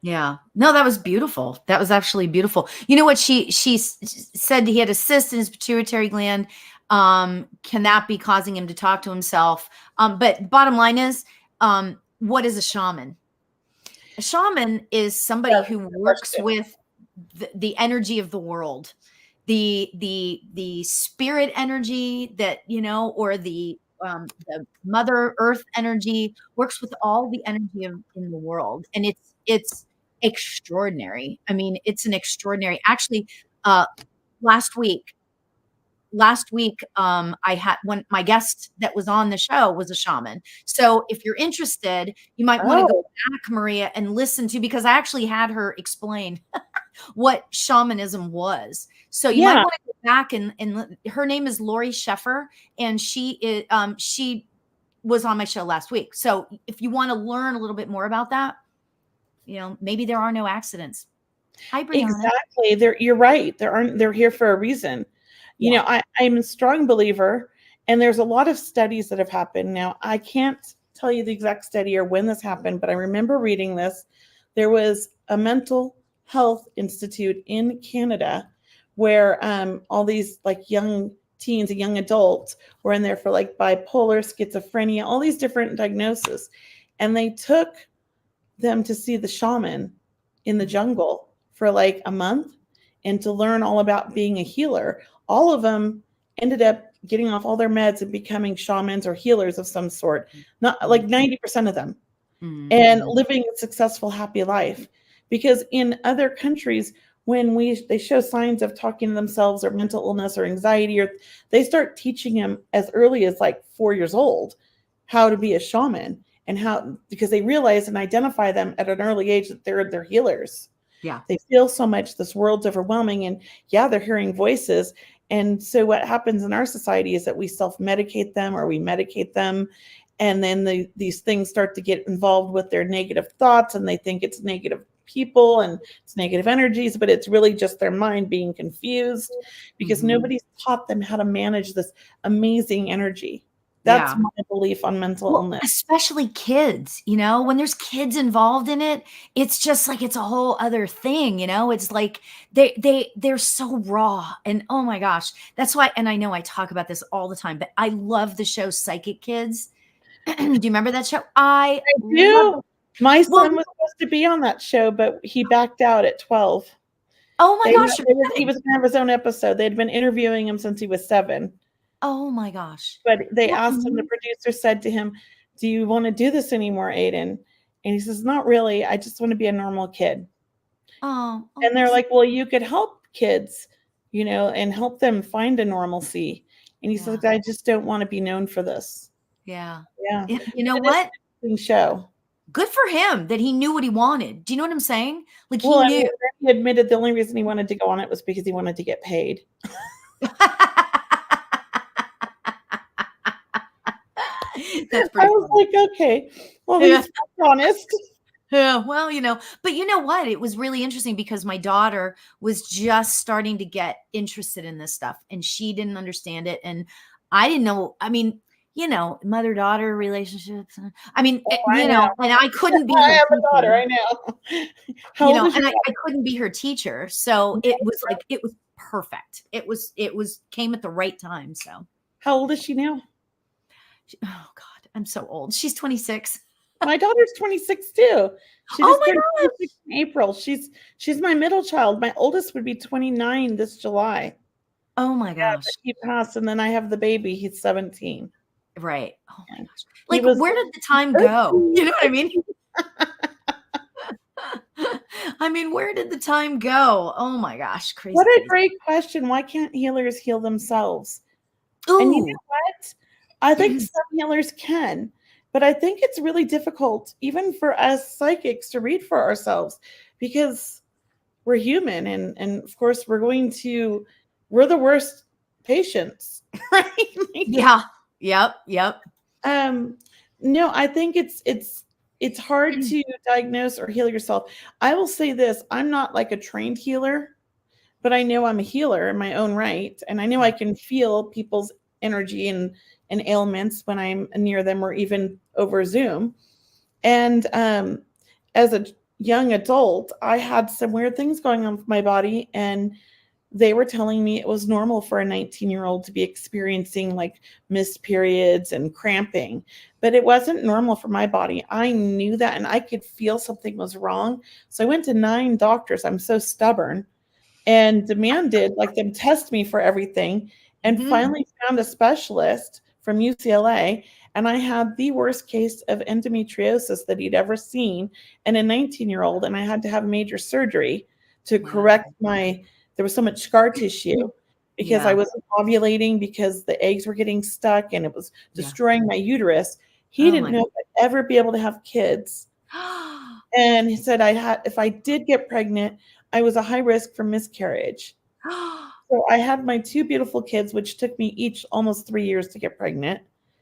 Yeah. No, that was beautiful. That was actually beautiful. You know what she said? He had a cyst in his pituitary gland. Can that be causing him to talk to himself? But bottom line is, what is a shaman? A shaman is somebody who works with the energy of the world, the spirit energy that, or the Mother Earth energy, works with all the energy in the world. And it's extraordinary. I mean, it's an extraordinary, actually, last week, I had my guest that was on the show was a shaman. So if you're interested, you might want to go back, Maria, and listen to, because I actually had her explain what shamanism was. So you might want to go back and her name is Lauri Albert, and she was on my show last week. So if you want to learn a little bit more about that, maybe there are no accidents. Hi, Brianna. Exactly. You're right. They're here for a reason. I'm a strong believer, and there's a lot of studies that have happened. Now, I can't tell you the exact study or when this happened, but I remember reading this. There was a mental health institute in Canada where all these like young teens and young adults were in there for like bipolar, schizophrenia, all these different diagnoses. And they took them to see the shaman in the jungle for like a month and to learn all about being a healer. All of them ended up getting off all their meds and becoming shamans or healers of some sort, not like 90% of them, and living a successful, happy life. Because in other countries, when they show signs of talking to themselves or mental illness or anxiety, or they start teaching them as early as like 4 years old how to be a shaman, and because they realize and identify them at an early age that they're healers. Yeah. They feel so much, this world's overwhelming, and they're hearing voices. And so what happens in our society is that we self-medicate them or we medicate them. And then these things start to get involved with their negative thoughts, and they think it's negative people and it's negative energies, but it's really just their mind being confused because nobody's taught them how to manage this amazing energy. That's my belief on mental illness. Especially kids, when there's kids involved in it, it's just like, it's a whole other thing, it's like they're so raw, and oh my gosh, that's why. And I know I talk about this all the time, but I love the show Psychic Kids. Do you remember that show? I do. My son was supposed to be on that show, but he backed out at 12. Oh my gosh. He was going to have his own episode. They'd been interviewing him since he was 7. Oh my gosh. But they asked him, the producer said to him, "Do you want to do this anymore, Aiden?" And he says, "Not really. I just want to be a normal kid." Oh. And they're like, "Well, you could help kids, and help them find a normalcy." And he says, "I just don't want to be known for this." Yeah. Yeah. You know what? Show. Good for him that he knew what he wanted. Do you know what I'm saying? Like he knew. He admitted the only reason he wanted to go on it was because he wanted to get paid. That's pretty I was funny. like, okay, well, he's honest. Yeah, well, but you know what? It was really interesting because my daughter was just starting to get interested in this stuff, and she didn't understand it. And I didn't know. I mean, mother-daughter relationships. I mean, and I couldn't be. I have a daughter. I know. I couldn't be her teacher, so it was like it was perfect. It came at the right time. So, how old is she now? Oh God, I'm so old. She's 26. My daughter's 26 too. She Oh just my turned gosh. 26 in April. She's my middle child. My oldest would be 29 this July. Oh my Yeah, but gosh. he passed, and then I have the baby. He's 17. Right. Oh my Yeah. gosh. He Like, was where did the time go? You know what I mean? I mean, where did the time go? Oh my gosh. Crazy, What a crazy. great question. Why can't healers heal themselves? And you Ooh. know what? I think some healers can, but I think it's really difficult, even for us psychics, to read for ourselves because we're human. And of course, we're the worst patients, right? Yeah. Yep. Um, no, I think it's hard to diagnose or heal yourself. I will say this, I'm not like a trained healer, but I know I'm a healer in my own right. And I know I can feel people's energy and ailments when I'm near them or even over Zoom. And as a young adult, I had some weird things going on with my body, and they were telling me it was normal for a 19-year-old to be experiencing like missed periods and cramping, but it wasn't normal for my body. I knew that, and I could feel something was wrong. So I went to 9 doctors. I'm so stubborn, and demanded like them test me for everything, and finally found a specialist from UCLA. And I had the worst case of endometriosis that he'd ever seen in a 19-year-old, and I had to have major surgery to correct there was so much scar tissue because I was ovulating because the eggs were getting stuck and it was destroying my uterus. He didn't know if I'd ever be able to have kids. And he said if I did get pregnant, I was a high risk for miscarriage. So I had my 2 beautiful kids, which took me each almost 3 years to get pregnant.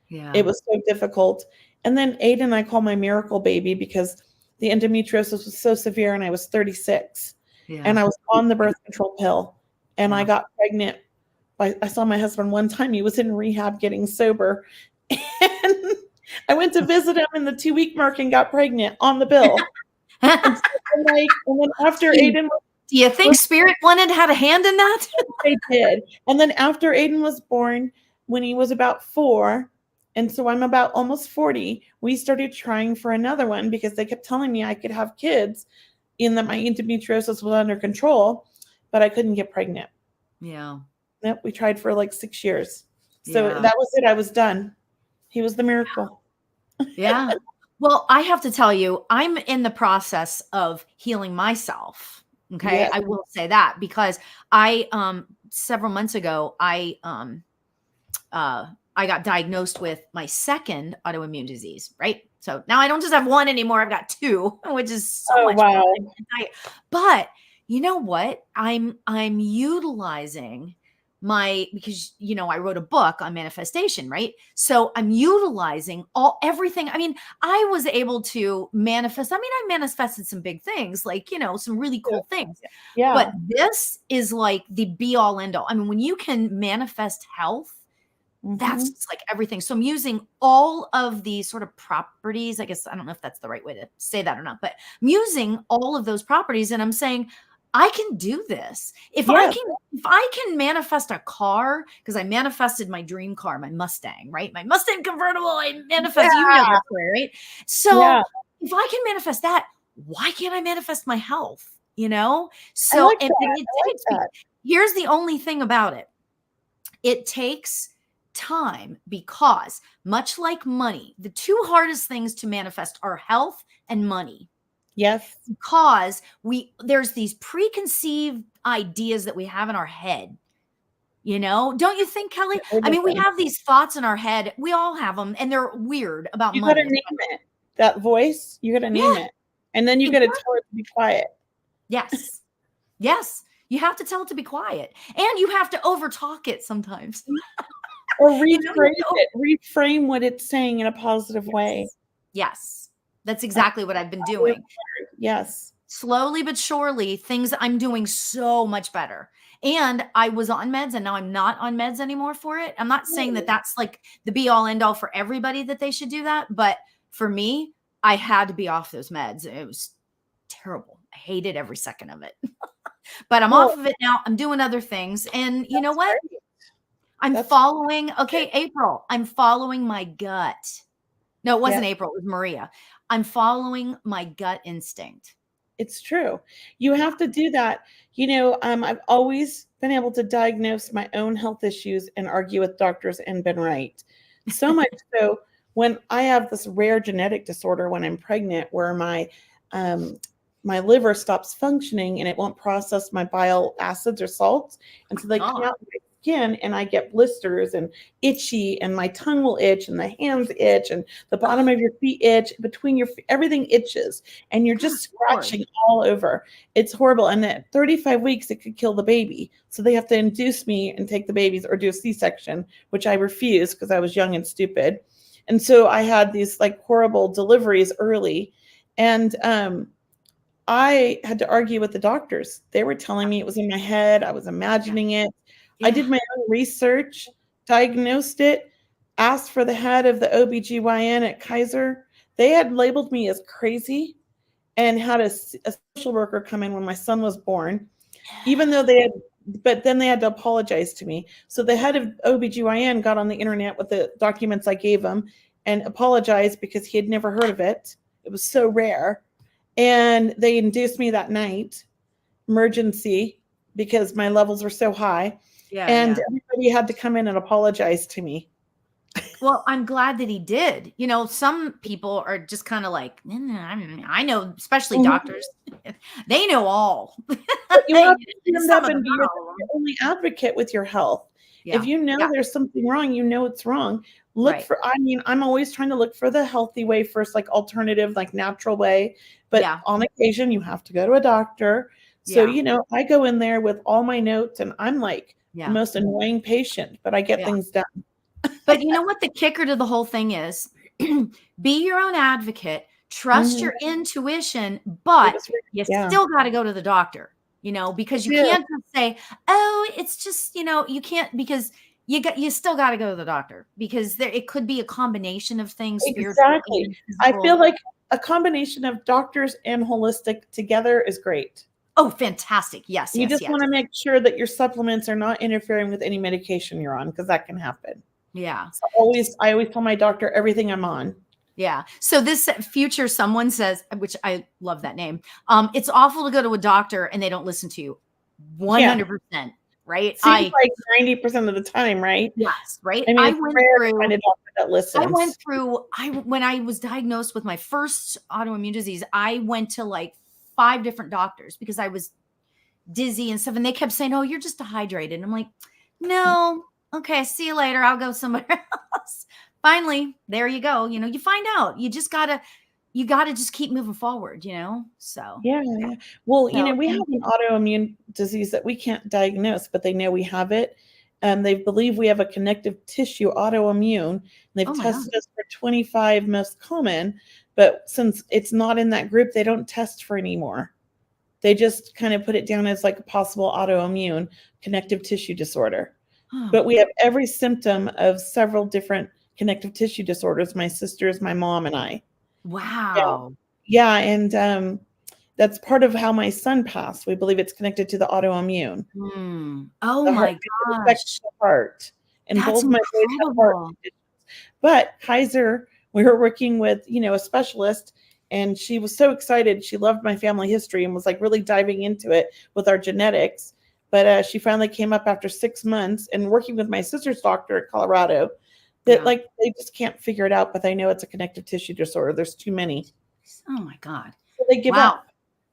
It was so difficult. And then Aiden, I call my miracle baby because the endometriosis was so severe and I was 36. And I was on the birth control pill, and I got pregnant. I saw my husband one time. He was in rehab getting sober. And I went to visit him in the 2-week mark and got pregnant on the bill. And then after Aiden do you think Spirit wanted had a hand in that? They did. And then after Aiden was born, when he was about 4, and so I'm about almost 40, we started trying for another one because they kept telling me I could have kids in that my endometriosis was under control, but I couldn't get pregnant. Yeah. Nope, we tried for like 6 years. So that was it. I was done. He was the miracle. Yeah. Well, I have to tell you, I'm in the process of healing myself. Okay. Yes. I will say that because I several months ago, I got diagnosed with my second autoimmune disease, right? So now I don't just have one anymore. I've got 2, which is so much wow. fun. But you know what? I'm utilizing because I wrote a book on manifestation, right? So I'm utilizing everything. I mean, I was able to manifest. I mean, I manifested some big things, like, some really cool things. Yeah. But this is like the be all end all. I mean, when you can manifest health, that's just like everything. So I'm using all of these sort of properties. I guess I don't know if that's the right way to say that or not, but I'm using all of those properties, and I'm saying I can do this. If I can manifest a car, because I manifested my dream car, my Mustang, right? My Mustang convertible. I manifest, that story, right? So if I can manifest that, why can't I manifest my health? So here's the only thing about it. It takes time because, much like money, the 2 hardest things to manifest are health and money. Yes. Because there's these preconceived ideas that we have in our head. Don't you think, Kelly? I mean, we have these thoughts in our head. We all have them, and they're weird about money. You got to name it. That voice, you got to name it. And then you got to tell it to be quiet. Yes. Yes. You have to tell it to be quiet. And you have to overtalk it sometimes. Or rephrase it. Reframe what it's saying in a positive way. Yes. That's exactly what I've been doing. Yes. Slowly but surely, I'm doing so much better. And I was on meds, and now I'm not on meds anymore for it. I'm not saying that that's like the be all end all for everybody that they should do that. But for me, I had to be off those meds. It was terrible. I hated every second of it. But I'm off of it now. I'm doing other things. And you know what? Great. I'm following my gut. No, it wasn't April. It was Maria. I'm following my gut instinct. It's true. You have to do that. I've always been able to diagnose my own health issues and argue with doctors and been right. So much so when I have this rare genetic disorder when I'm pregnant where my liver stops functioning and it won't process my bile acids or salts. And so they come out in my skin and I get blisters and itchy and my tongue will itch and the hands itch and the bottom of your feet itch, between your feet, everything itches and you're just scratching all over. It's horrible. And at 35 weeks, it could kill the baby. So they have to induce me and take the babies or do a C-section, which I refused because I was young and stupid. And so I had these like horrible deliveries early. And I had to argue with the doctors. They were telling me it was in my head. I was imagining it. I did my own research, diagnosed it, asked for the head of the OBGYN at Kaiser. They had labeled me as crazy and had a social worker come in when my son was born, even though but then they had to apologize to me. So the head of OBGYN got on the internet with the documents I gave him and apologized because he had never heard of it. It was so rare. And they induced me that night, emergency, because my levels were so high. Everybody had to come in and apologize to me. Well, I'm glad that he did. Some people are just kind of like, I know, especially doctors, they know all. But you have to stand up and be your only advocate with your health. Yeah. If you know there's something wrong, you know it's wrong. I'm always trying to look for the healthy way first, like alternative, like natural way. But on occasion, you have to go to a doctor. So, I go in there with all my notes and I'm like the most annoying patient, but I get things done. But you know what the kicker to the whole thing is? Be your own advocate, trust your intuition, but you still got to go to the doctor, because you can't just say, oh, it's just, you can't, because you still got to go to the doctor because it could be a combination of things. Exactly. I feel like a combination of doctors and holistic together is great. Oh, fantastic. Yes. You just want to make sure that your supplements are not interfering with any medication you're on, because that can happen. Yeah. So I always tell my doctor everything I'm on. Yeah. So this future someone says, which I love that name. It's awful to go to a doctor and they don't listen to you. 100%. Right. Seems like 90% of the time, right? Yes. Right. I mean, it's rare to find a doctor that listens. When I was diagnosed with my first autoimmune disease, I went to like 5 different doctors because I was dizzy and stuff. And they kept saying, oh, you're just dehydrated. And I'm like, no, okay, see you later. I'll go somewhere else. Finally, there you go. You find out. You gotta just keep moving forward, So yeah. Well, we have an autoimmune disease that we can't diagnose, but they know we have it. They believe we have a connective tissue autoimmune. And they've tested us for 25 most common, but since it's not in that group, they don't test for anymore. They just kind of put it down as like a possible autoimmune connective tissue disorder. But we have every symptom of several different connective tissue disorders, my sisters, my mom, and I. Wow. Yeah. And that's part of how my son passed. We believe it's connected to the autoimmune. Oh my gosh. The heart. And that's both my boys have heart conditions. But Kaiser, we were working with, a specialist, and she was so excited. She loved my family history and was like really diving into it with our genetics. But she finally came up after 6 months and working with my sister's doctor at Colorado that like they just can't figure it out, but they know it's a connective tissue disorder. There's too many. Oh my God. So they give up.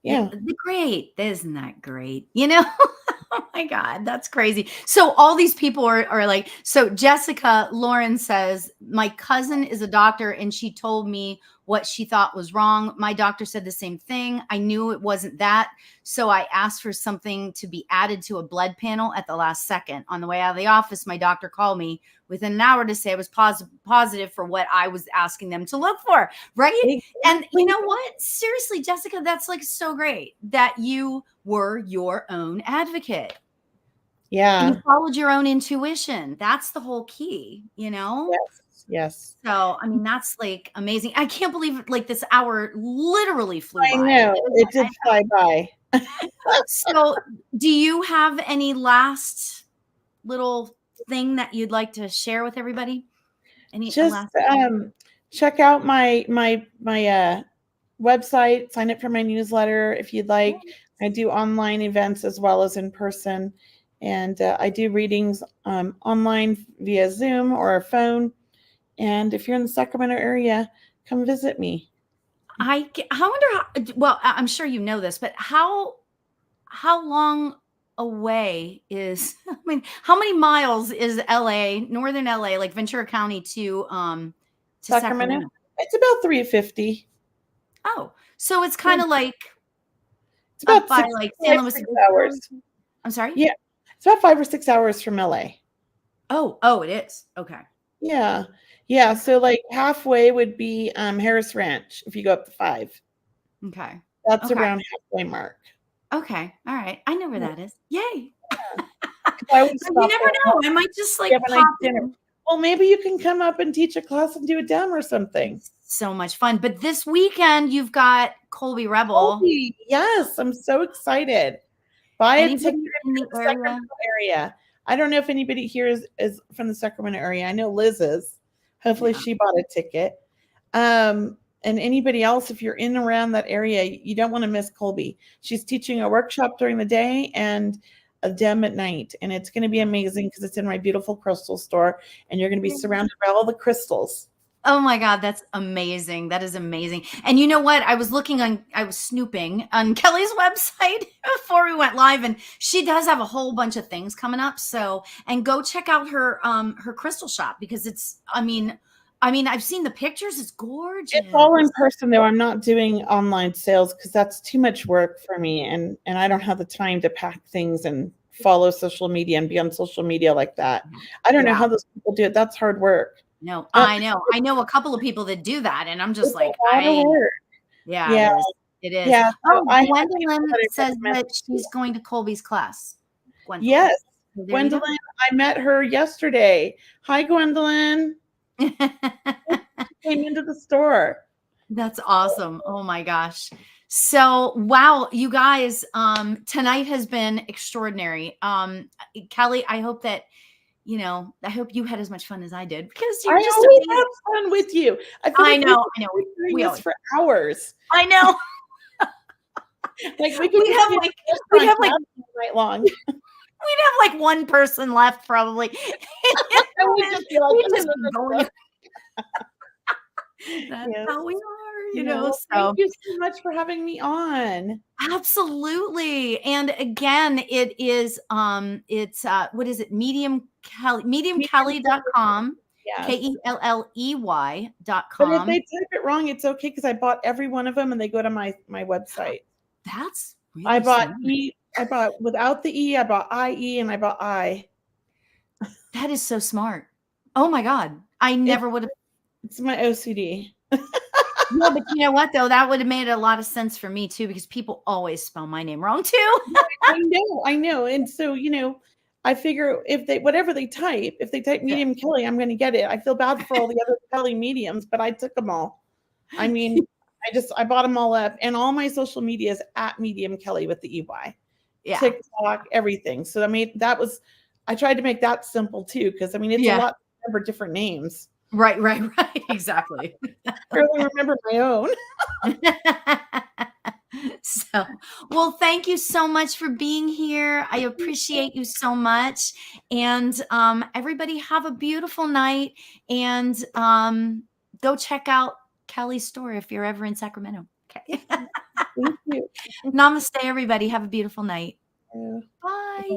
Yeah. Great. Isn't that great? Oh my God, that's crazy. So all these people are like, so Jessica Lauren says, my cousin is a doctor and she told me what she thought was wrong. My doctor said the same thing. I knew it wasn't that. So I asked for something to be added to a blood panel at the last second. On the way out of the office, my doctor called me within an hour to say I was positive for what I was asking them to look for. Right. Exactly. And you know what? Seriously, Jessica, that's like so great that you were your own advocate. Yeah. And you followed your own intuition. That's the whole key, Yes. So, I mean, that's like amazing. I can't believe it, like this hour literally flew by. I know. It did fly by. So, do you have any last little thing that you'd like to share with everybody? check out my website, sign up for my newsletter if you'd like. I do online events as well as in person. And I do readings online via Zoom or a phone. And if you're in the Sacramento area, come visit me. I wonder well, I'm sure you know this, but how long away is, I mean, how many miles is LA, northern LA, like Ventura County to Sacramento? It's about 350. Oh, so it's kind of like it's about up by like San Luis hours. I'm sorry? Yeah. It's about 5 or 6 hours from LA. Oh, it is. Okay. Yeah. Yeah. So like halfway would be Harris Ranch if you go up to 5. Okay. That's around halfway mark. Okay. All right. I know where that is. Yay. I you never know. I might just like pop in. Well, maybe you can come up and teach a class and do a demo or something. So much fun. But this weekend you've got Colby Rebel. Colby, yes, I'm so excited. Buy a ticket in the area. I don't know if anybody here is from the Sacramento area. I know Liz is. Hopefully she bought a ticket. And anybody else, if you're in and around that area, you don't want to miss Colby. She's teaching a workshop during the day and a dem at night. And it's going to be amazing because it's in my beautiful crystal store. And you're going to be surrounded by all the crystals. Oh my God, that's amazing. That is amazing. And you know what? I was snooping on Kelly's website before we went live, and she does have a whole bunch of things coming up. So, and go check out her crystal shop because it's, I mean, I've seen the pictures. It's gorgeous. It's all in person though. I'm not doing online sales because that's too much work for me. And I don't have the time to pack things and follow social media and be on social media like that. I don't know how those people do it. That's hard work. No, I know a couple of people that do that, and I'm just like, Yeah, it is. Yeah. Oh, Gwendolyn says that she's going to Colby's class. Gwendolyn. Yes, Gwendolyn. I met her yesterday. Hi, Gwendolyn. She came into the store. That's awesome. Oh my gosh. So, wow, you guys, tonight has been extraordinary. Kelley, I hope that I hope you had as much fun as I did because you're just always have fun with you. I know. We're doing this for hours. I know. Like we have like night long. We'd have like one person left probably. We just be like, that's how we are, So thank you so much for having me on. Absolutely. And again, it is it's what is it? Medium Kelley, mediumkelley.com. Yes. KELLEY.com. But if they type it wrong, it's okay because I bought every one of them and they go to my website. That's really I bought without the E, I bought IE and I bought I. That is so smart. Oh my God. I never would have. It's my OCD. No, but you know what though? That would have made a lot of sense for me too, because people always spell my name wrong too. I know. And so, I figure whatever they type, if they type Medium Kelley, I'm going to get it. I feel bad for all the other Kelley mediums, but I took them all. I mean, I bought them all up, and all my social media is at Medium Kelley with the EY. Yeah. TikTok, everything. So I tried to make that simple too, because it's a lot to remember different names. Right. Exactly. I really remember my own. So, well, thank you so much for being here. I appreciate you so much. And everybody have a beautiful night. And go check out Kelley's store if you're ever in Sacramento. Okay. Thank you. Namaste, everybody. Have a beautiful night. Yeah. Bye.